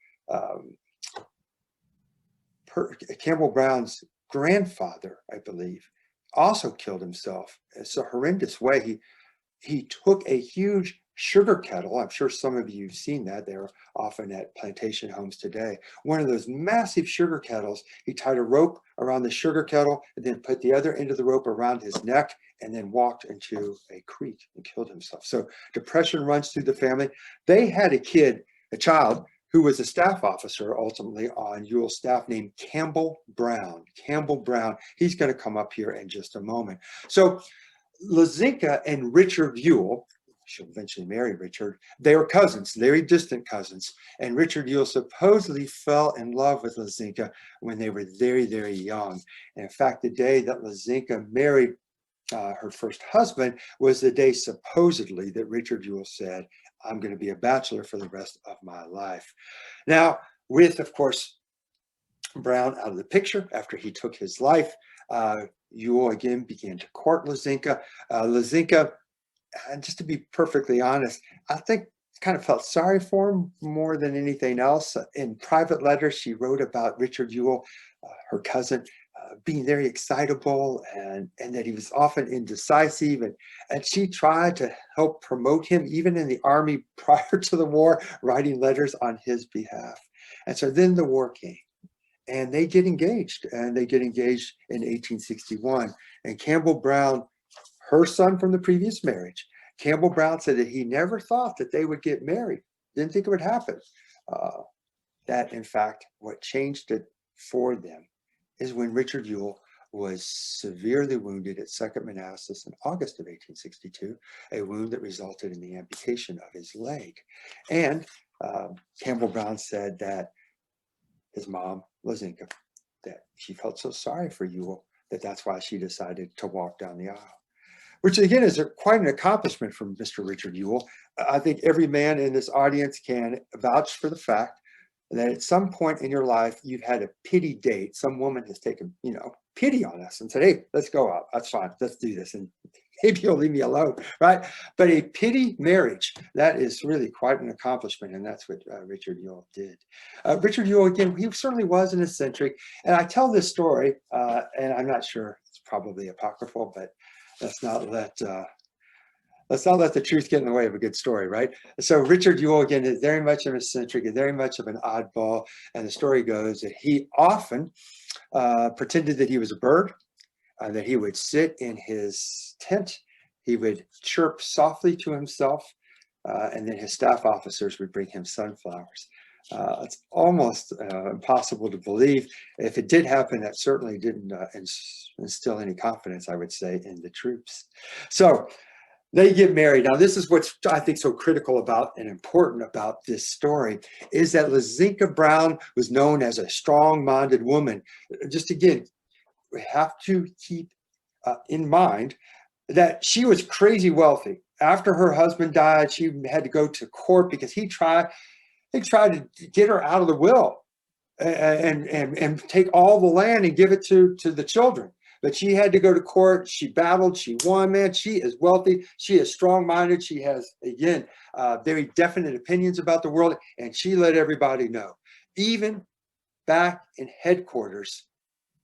Campbell Brown's grandfather, I believe, also killed himself. It's a horrendous way. He took a huge sugar kettle. I'm sure some of you have seen that. They're often at plantation homes today. One of those massive sugar kettles, he tied a rope around the sugar kettle and then put the other end of the rope around his neck and then walked into a creek and killed himself. So depression runs through the family. They had a child, who was a staff officer ultimately on Ewell's staff, named Campbell Brown. Campbell Brown. He's going to come up here in just a moment. So Lizinka and Richard Ewell, she'll eventually marry Richard, they were cousins, very distant cousins. And Richard Ewell supposedly fell in love with Lizinka when they were very, very young. And in fact, the day that Lizinka married her first husband was the day supposedly that Richard Ewell said, I'm going to be a bachelor for the rest of my life. Now, with, of course, Brown out of the picture after he took his life, Ewell again began to court Lizinka. Lizinka, and just to be perfectly honest, I think kind of felt sorry for him more than anything else. In private letters, she wrote about Richard Ewell, her cousin, being very excitable and that he was often indecisive. And she tried to help promote him, even in the army prior to the war, writing letters on his behalf. And so then the war came and they get engaged, and they get engaged in 1861. And Campbell Brown, her son from the previous marriage, Campbell Brown said that he never thought that they would get married. Didn't think it would happen. That, in fact, what changed it for them is when Richard Ewell was severely wounded at 2nd Manassas in August of 1862, a wound that resulted in the amputation of his leg. And Campbell Brown said that his mom, Lizinka, that she felt so sorry for Ewell that that's why she decided to walk down the aisle. Which again is quite an accomplishment from Mr. Richard Ewell. I think every man in this audience can vouch for the fact that at some point in your life, you've had a pity date. Some woman has taken, pity on us and said, hey, let's go out. That's fine. Let's do this. And maybe you'll leave me alone, right? But a pity marriage, that is really quite an accomplishment. And that's what Richard Ewell did. Richard Ewell, again, he certainly was an eccentric. And I tell this story, and I'm not sure, it's probably apocryphal, but let's not let the truth get in the way of a good story, right? So Richard Ewell, again, is very much of an eccentric, is very much of an oddball. And the story goes that he often pretended that he was a bird. that he would sit in his tent, he would chirp softly to himself, and then his staff officers would bring him sunflowers. It's almost impossible to believe. If it did happen, that certainly didn't instill any confidence, I would say, in the troops. So they get married. Now, this is what's, I think, so critical about and important about this story, is that Lizinka Brown was known as a strong-minded woman. Just again, we have to keep in mind that she was crazy wealthy. After her husband died, she had to go to court because he tried to get her out of the will and take all the land and give it to the children. But she had to go to court. She battled. She won, man. She is wealthy. She is strong-minded. She has, again, very definite opinions about the world. And she let everybody know. Even back in headquarters,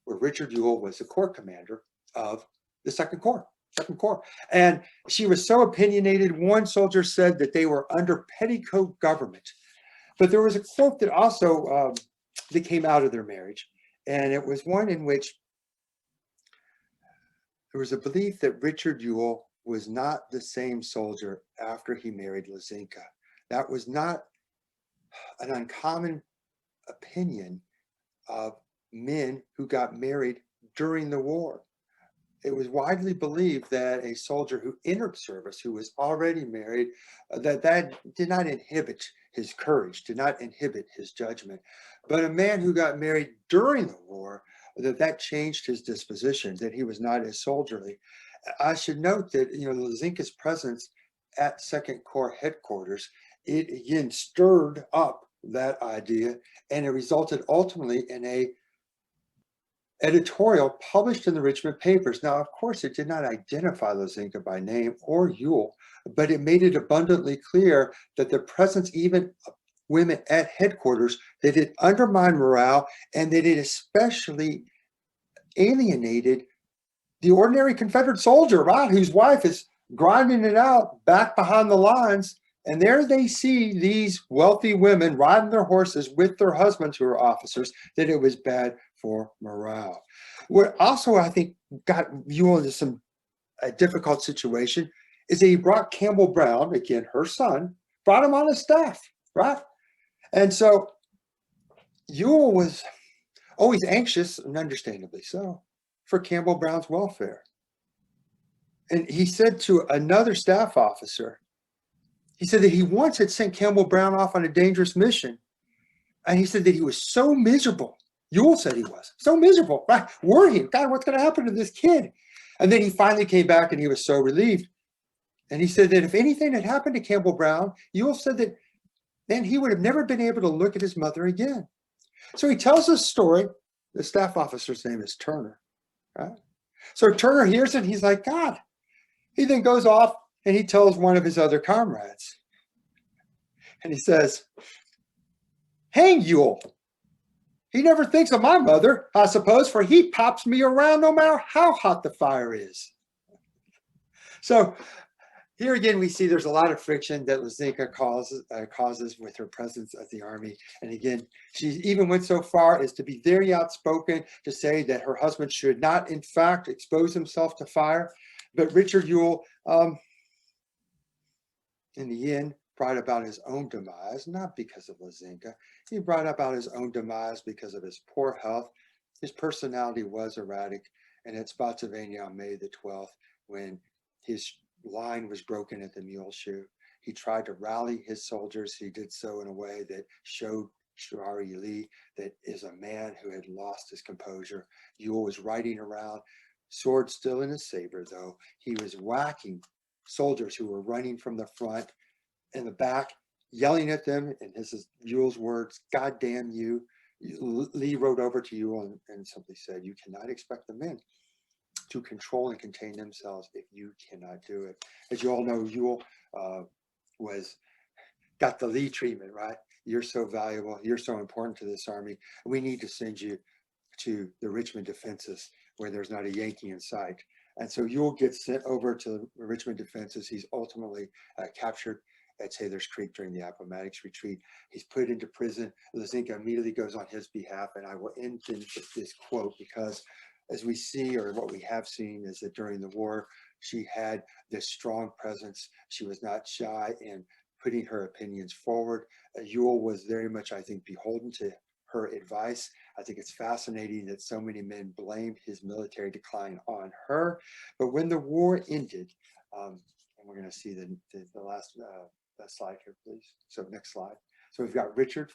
where Richard Ewell was the corps commander of the Second Corps. And she was so opinionated, one soldier said that they were under petticoat government. But there was a quote that also that came out of their marriage. And it was one in which there was a belief that Richard Ewell was not the same soldier after he married Lizinka. That was not an uncommon opinion of men who got married during the war. It was widely believed that a soldier who entered service, who was already married, that did not inhibit his courage, did not inhibit his judgment. But a man who got married during the war, that changed his disposition, that he was not as soldierly. I should note that, Lizinka's presence at Second Corps headquarters, it again stirred up that idea, and it resulted ultimately in a editorial published in the Richmond papers. Now, of course, it did not identify Lizinka by name or Ewell, but it made it abundantly clear that the presence even of women at headquarters, that it undermined morale, and that it especially alienated the ordinary Confederate soldier, right, whose wife is grinding it out back behind the lines. And there they see these wealthy women riding their horses with their husbands who are officers, that it was bad for morale. What also, I think, got Ewell into some difficult situation is that he brought Campbell Brown, again, her son, brought him on his staff, right? And so Ewell was always anxious, and understandably so, for Campbell Brown's welfare. And he said to another staff officer, he said that he once had sent Campbell Brown off on a dangerous mission. And he said that he was so miserable. Ewell said he was so miserable, right? Worrying, God, what's going to happen to this kid? And then he finally came back and he was so relieved. And he said that if anything had happened to Campbell Brown, Ewell said that then he would have never been able to look at his mother again. So he tells this story. The staff officer's name is Turner, right? So Turner hears it. He's like, God. He then goes off and he tells one of his other comrades. And he says, hang Ewell. He never thinks of my mother, I suppose, for he pops me around no matter how hot the fire is. So here again, we see there's a lot of friction that Lizinka causes with her presence at the Army. And again, she even went so far as to be very outspoken to say that her husband should not, in fact, expose himself to fire. But Richard Ewell, in the end, brought about his own demise, not because of Lizinka. He brought about his own demise because of his poor health. His personality was erratic. And at Spotsylvania on May the 12th, when his line was broken at the mule shoe, he tried to rally his soldiers. He did so in a way that showed Shari Lee that is a man who had lost his composure. Ewell was riding around, sword still in his saber, though. He was whacking soldiers who were running from the front in the back, yelling at them, and this is Ewell's words, God damn you. Lee rode over to Ewell and simply said, you cannot expect the men to control and contain themselves if you cannot do it. As you all know, Ewell got the Lee treatment, right? You're so valuable. You're so important to this Army. We need to send you to the Richmond defenses where there's not a Yankee in sight. And so Ewell gets sent over to the Richmond defenses. He's ultimately captured at Taylor's Creek during the Appomattox retreat. He's put into prison. Lizinka immediately goes on his behalf. And I will end with this quote because as we see, or what we have seen, is that during the war, she had this strong presence. She was not shy in putting her opinions forward. Ewell was very much, I think, beholden to her advice. I think it's fascinating that so many men blamed his military decline on her. But when the war ended, and we're going to see the last slide here, please. So next slide. So we've got Richard.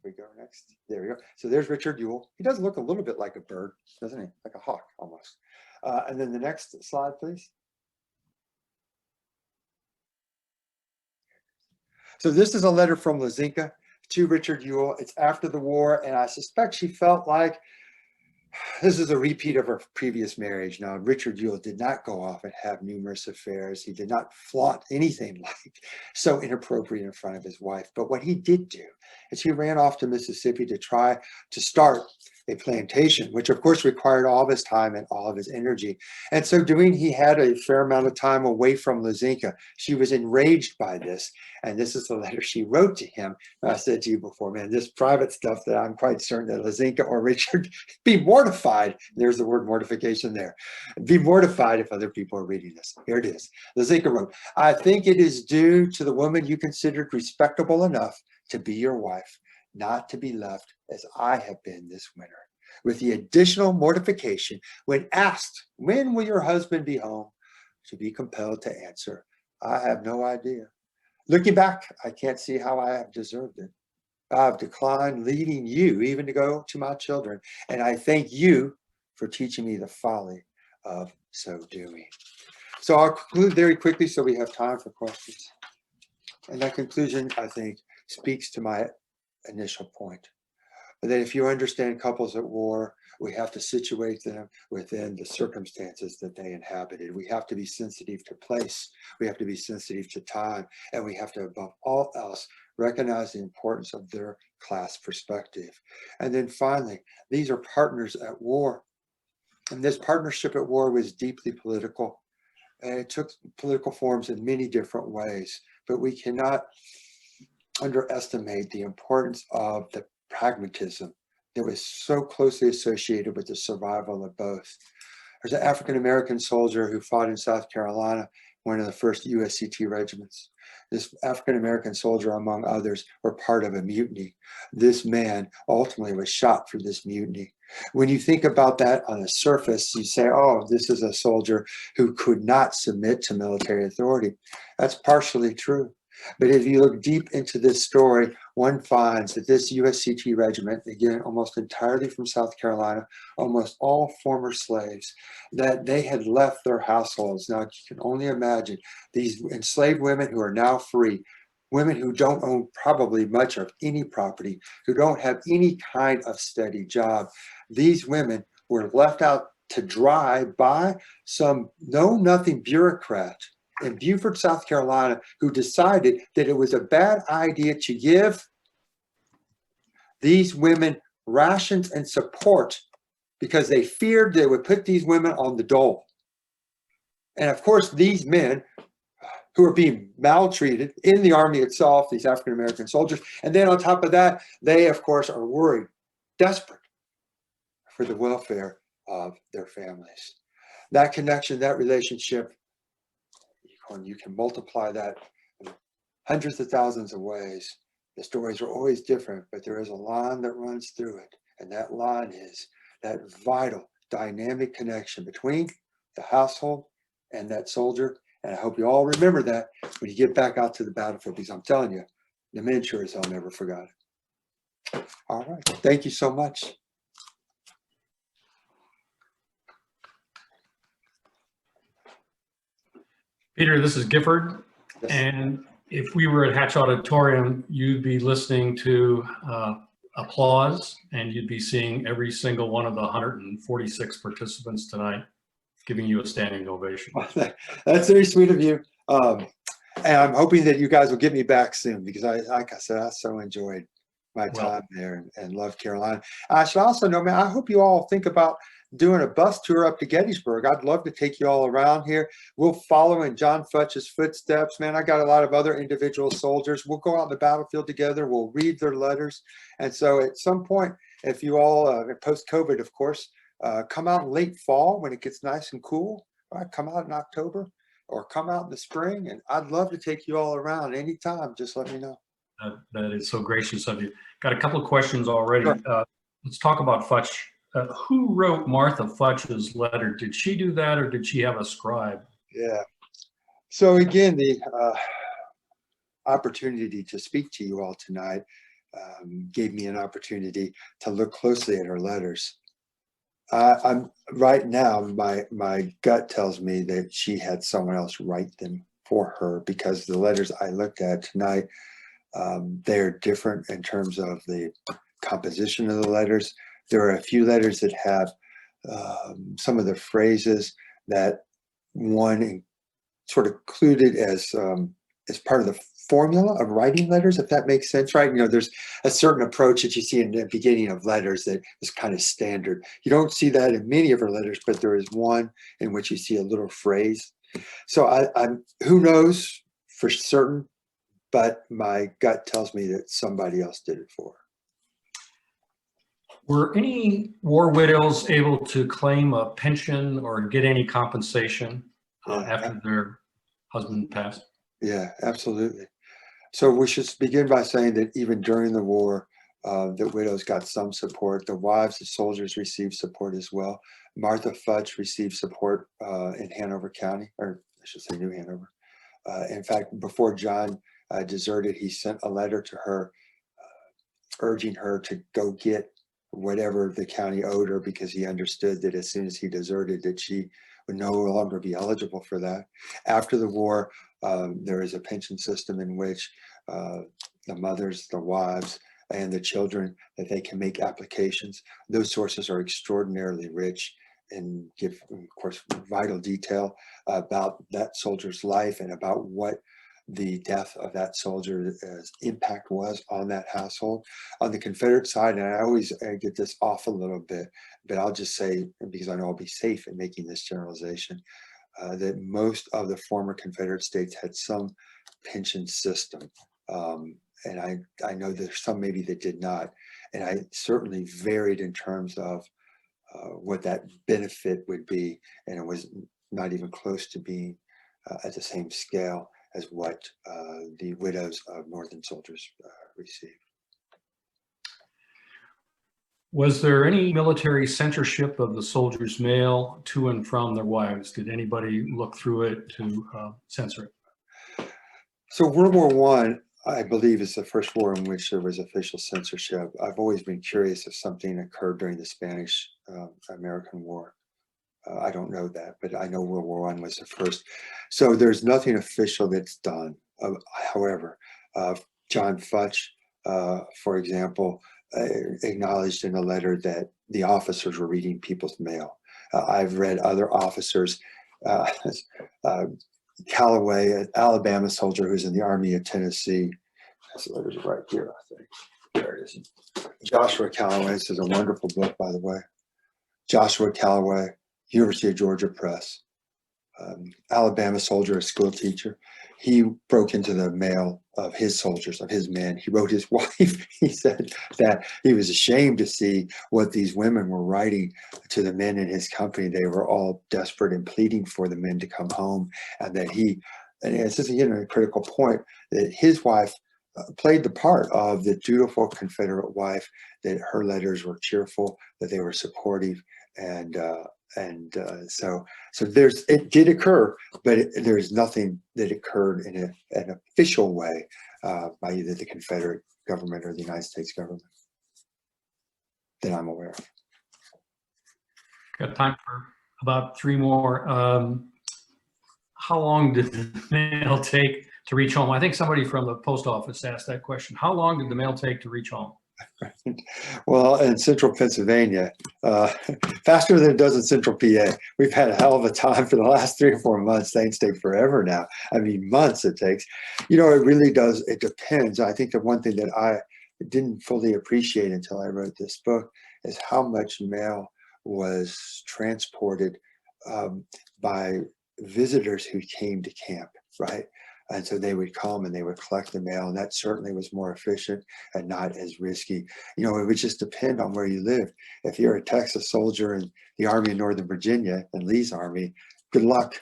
We go next. There we go. So there's Richard Ewell. He does look a little bit like a bird, doesn't he? Like a hawk almost. And then the next slide, please. So this is a letter from Lazinka to Richard Ewell. It's after the war, and I suspect she felt like this is a repeat of her previous marriage. Now, Richard Ewell did not go off and have numerous affairs. He did not flaunt anything like so inappropriate in front of his wife. But what he did do is he ran off to Mississippi to try to start a plantation, which of course required all of his time and all of his energy. And so doing, he had a fair amount of time away from Lazinka. She was enraged by this. And this is the letter she wrote to him. I said to you before, man, this private stuff that I'm quite certain that Lazinka or Richard be mortified. There's the word mortification there. Be mortified if other people are reading this. Here it is. Lazinka wrote, I think it is due to the woman you considered respectable enough to be your wife, not to be left as I have been this winter, with the additional mortification when asked, when will your husband be home, to be compelled to answer, I have no idea. Looking back, I can't see how I have deserved it. I've declined leading you even to go to my children, and I thank you for teaching me the folly of so doing. So I'll conclude very quickly so we have time for questions. And that conclusion, I think, speaks to my initial point, that if you understand couples at war, we have to situate them within the circumstances that they inhabited. We have to be sensitive to place. We have to be sensitive to time. And we have to, above all else, recognize the importance of their class perspective. And then finally, these are partners at war. And this partnership at war was deeply political. And it took political forms in many different ways. But we cannot underestimate the importance of the pragmatism that was so closely associated with the survival of both. There's an African-American soldier who fought in South Carolina, one of the first USCT regiments. This African-American soldier, among others, were part of a mutiny. This man ultimately was shot for this mutiny. When you think about that on the surface, you say, oh, this is a soldier who could not submit to military authority. That's partially true. But if you look deep into this story, one finds that this USCT regiment, again, almost entirely from South Carolina, almost all former slaves, that they had left their households. Now, you can only imagine these enslaved women who are now free, women who don't own probably much of any property, who don't have any kind of steady job. These women were left out to dry by some know-nothing bureaucrat in Beaufort, South Carolina, who decided that it was a bad idea to give these women rations and support because they feared they would put these women on the dole. And of course, these men who are being maltreated in the army itself, these African-American soldiers, and then on top of that, they, of course, are worried, desperate for the welfare of their families. That connection, that relationship, you can multiply that in hundreds of thousands of ways. The stories are always different, but there is a line that runs through it. And that line is that vital, dynamic connection between the household and that soldier. And I hope you all remember that when you get back out to the battlefield, because I'm telling you, the men sure as hell never forgot it. All right. Thank you so much. Peter, this is Gifford. Yes. And if we were at Hatch Auditorium, you'd be listening to applause, and you'd be seeing every single one of the 146 participants tonight giving you a standing ovation. That's very sweet of you. And I'm hoping that you guys will get me back soon, because like I said, I so enjoyed my time there and love Carolina. I should also know, man, I hope you all think about doing a bus tour up to Gettysburg. I'd love to take you all around here. We'll follow in John Futch's footsteps. Man, I got a lot of other individual soldiers. We'll go out on the battlefield together. We'll read their letters. And so at some point, if you all, post-COVID, of course, come out in late fall when it gets nice and cool. Come out in October or come out in the spring. And I'd love to take you all around anytime. Just let me know. That is so gracious of you. Got a couple of questions already. Sure. Let's talk about Futch. Who wrote Martha Futch's letter? Did she do that, or did she have a scribe? Yeah. So again, the opportunity to speak to you all tonight gave me an opportunity to look closely at her letters. I'm right now, my gut tells me that she had someone else write them for her, because the letters I looked at tonight, they're different in terms of the composition of the letters. There are a few letters that have some of the phrases that one sort of included as part of the formula of writing letters, if that makes sense, right? You know, there's a certain approach that you see in the beginning of letters that is kind of standard. You don't see that in many of her letters, but there is one in which you see a little phrase. So I'm who knows for certain, but my gut tells me that somebody else did it for her. Were any war widows able to claim a pension or get any compensation after their husband passed? Yeah, absolutely. So we should begin by saying that even during the war, the widows got some support. The wives of soldiers received support as well. Martha Futch received support in Hanover County, or I should say New Hanover. In fact, before John deserted, he sent a letter to her urging her to go get whatever the county owed her, because he understood that as soon as he deserted that she would no longer be eligible for that. After the war, there is a pension system in which the mothers, the wives, and the children, that they can make applications. Those sources are extraordinarily rich and give, of course, vital detail about that soldier's life and about what the death of that soldier's impact was on that household. On the Confederate side, and I always get this off a little bit, but I'll just say, because I know I'll be safe in making this generalization, that most of the former Confederate states had some pension system. And I know there's some maybe that did not. And I certainly varied in terms of what that benefit would be. And it was not even close to being at the same scale as what the widows of Northern soldiers received. Was there any military censorship of the soldiers' mail to and from their wives? Did anybody look through it to censor it? So World War I believe, is the first war in which there was official censorship. I've always been curious if something occurred during the Spanish-American War. I don't know that, but I know World War I was the first. So there's nothing official that's done. However, John Futch, for example, acknowledged in a letter that the officers were reading people's mail. I've read other officers, Callaway, an Alabama soldier who's in the Army of Tennessee. This letter's right here, I think. There it is. Joshua Callaway. This is a wonderful book, by the way. Joshua Callaway, University of Georgia Press. Alabama soldier, a school teacher. He broke into the mail of his soldiers, of his men. He wrote his wife. He said that he was ashamed to see what these women were writing to the men in his company. They were all desperate and pleading for the men to come home, and that he, and this is again a critical point, that his wife played the part of the dutiful Confederate wife, that her letters were cheerful, that they were supportive, and so it did occur, but there's nothing that occurred in an official way by either the Confederate government or the United States government that I'm aware of. Got time for about 3 more. How long did the mail take to reach home? I think somebody from the post office asked that question. How long did the mail take to reach home? Well, in central Pennsylvania, faster than it does in central PA. We've had a hell of a time for the last 3 or 4 months. Things take forever now. I mean, months it takes. You know, it really does. It depends. I think the one thing that I didn't fully appreciate until I wrote this book is how much mail was transported by visitors who came to camp, right? And so they would come and they would collect the mail, and that certainly was more efficient and not as risky. You know, it would just depend on where you live. If you're a Texas soldier in the Army of Northern Virginia and Lee's Army, good luck.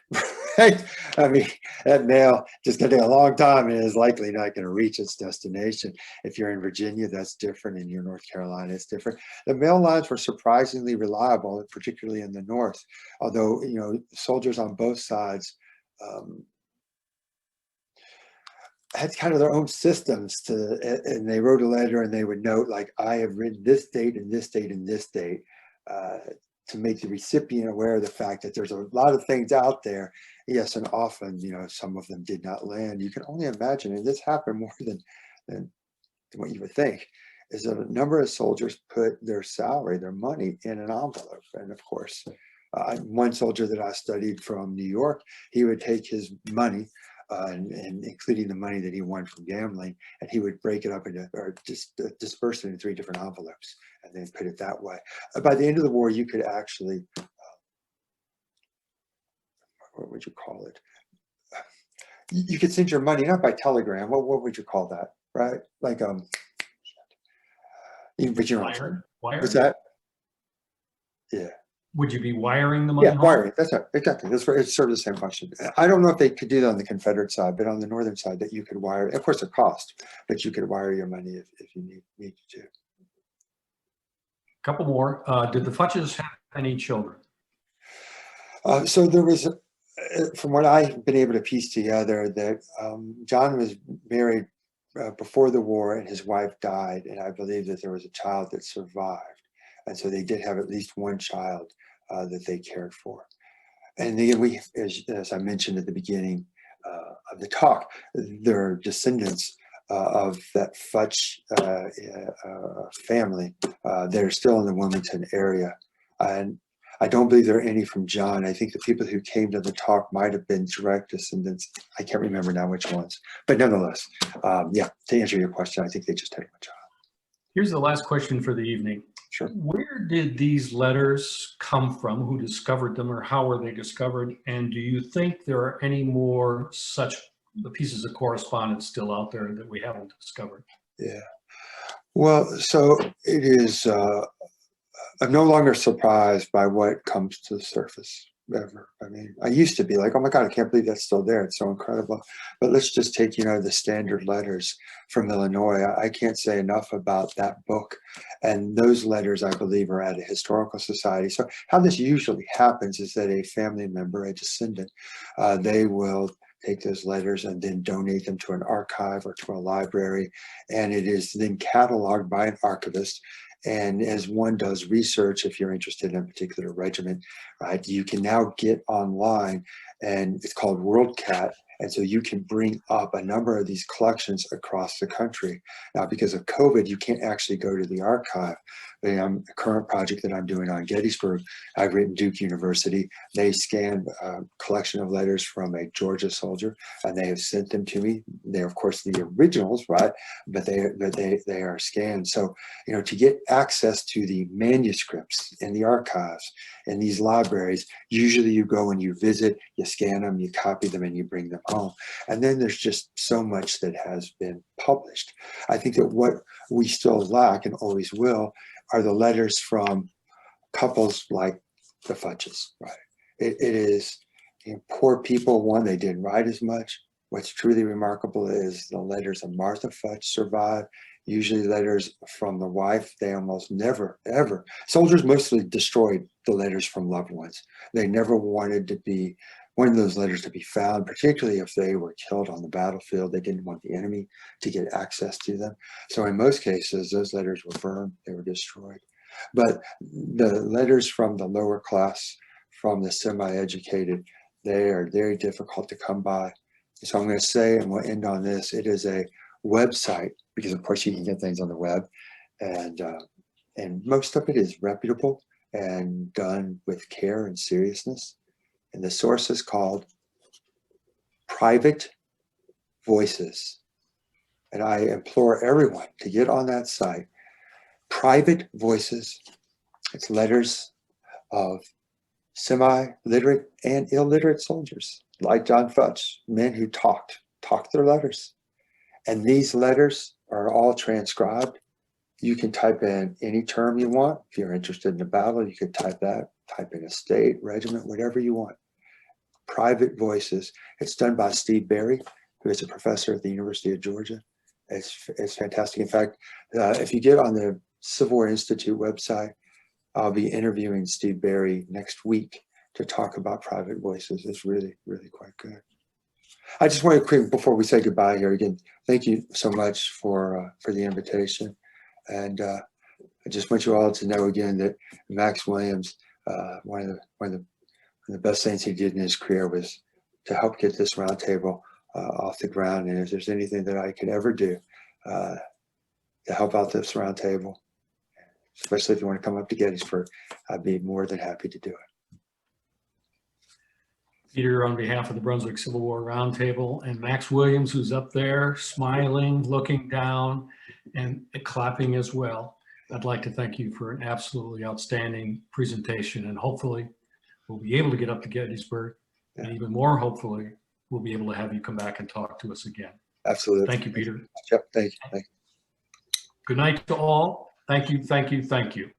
Right? I mean, that mail just going to take a long time and is likely not going to reach its destination. If you're in Virginia, that's different. And you're North Carolina, it's different. The mail lines were surprisingly reliable, particularly in the North. Although, you know, soldiers on both sides had kind of their own systems and they wrote a letter and they would note, like, I have written this date and this date and this date, to make the recipient aware of the fact that there's a lot of things out there. Yes, and often, you know, some of them did not land. You can only imagine, and this happened more than what you would think, is that a number of soldiers put their salary, their money, in an envelope. And of course, one soldier that I studied from New York, he would take his money, and including the money that he won from gambling, and he would break it up into, or just disperse it in 3 different envelopes, and then put it that way. By the end of the war, you could actually, what would you call it? You could send your money not by telegram. What would you call that? Right? Like but you're Wire? what's that? Yeah. Would you be wiring the money? Yeah, wiring. That's right. Exactly. That's right. It's sort of the same function. I don't know if they could do that on the Confederate side, but on the Northern side, that you could wire. Of course, it cost, but you could wire your money if you need to. Couple more. Did the Futches have any children? So there was, from what I've been able to piece together, that John was married before the war, and his wife died, and I believe that there was a child that survived, and so they did have at least one child that they cared for. And again, as I mentioned at the beginning of the talk, they're descendants of that Futch family. They're still in the Wilmington area. And I don't believe there are any from John. I think the people who came to the talk might have been direct descendants. I can't remember now which ones. But nonetheless, yeah, to answer your question, I think they just had one child. Here's the last question for the evening. Sure. Where did these letters come from? Who discovered them, or how were they discovered? And do you think there are any more such pieces of correspondence still out there that we haven't discovered? Yeah. Well, so it is, I'm no longer surprised by what comes to the surface ever. I mean, I used to be like, oh my God, I can't believe that's still there. It's so incredible. But let's just take, you know, the standard letters from Illinois. I can't say enough about that book. And those letters, I believe, are at a historical society. So how this usually happens is that a family member, a descendant, they will take those letters and then donate them to an archive or to a library. And it is then cataloged by an archivist. And as one does research, if you're interested in a particular regiment, right, you can now get online, and it's called WorldCat. And so you can bring up a number of these collections across the country. Now, because of COVID, you can't actually go to the archive. A current project that I'm doing on Gettysburg, I've written Duke University. They scanned a collection of letters from a Georgia soldier, and they have sent them to me. They're, of course, the originals, right? But they are scanned. So, you know, to get access to the manuscripts in the archives in these libraries, usually you go and you visit, you scan them, you copy them, and you bring them home. And then there's just so much that has been published. I think that what we still lack, and always will, are the letters from couples like the Futches, right? It is, you know, poor people. One, they didn't write as much. What's truly remarkable is the letters of Martha Futch survive. Usually letters from the wife, they almost never, ever. Soldiers mostly destroyed the letters from loved ones. They never wanted those letters to be found, particularly if they were killed on the battlefield. They didn't want the enemy to get access to them. So in most cases, those letters were burned, they were destroyed. But the letters from the lower class, from the semi-educated, they are very difficult to come by. So I'm going to say, and we'll end on this, it is a website, because of course you can get things on the web, and most of it is reputable and done with care and seriousness. And the source is called Private Voices. And I implore everyone to get on that site. Private Voices. It's letters of semi-literate and illiterate soldiers like John Futch, men who talked talk their letters. And these letters are all transcribed. You can type in any term you want. If you're interested in a battle, you could type that, type in a state, regiment, whatever you want. Private Voices. It's done by Steve Berry, who is a professor at the University of Georgia. It's fantastic. In fact, if you get on the Civil War Institute website, I'll be interviewing Steve Berry next week to talk about Private Voices. It's really, really quite good. I just want to quick, before we say goodbye here again, thank you so much for the invitation. And I just want you all to know again that Max Williams, one of the best things he did in his career was to help get this roundtable off the ground. And if there's anything that I could ever do to help out this roundtable, especially if you want to come up to Gettysburg, I'd be more than happy to do it. Peter, on behalf of the Brunswick Civil War Roundtable, and Max Williams, who's up there smiling, looking down, and clapping as well, I'd like to thank you for an absolutely outstanding presentation, and hopefully we'll be able to get up to Gettysburg, and even more hopefully we'll be able to have you come back and talk to us again. Absolutely. Thank you, Peter. Yep, thank you. Good night to all. Thank you, thank you, thank you.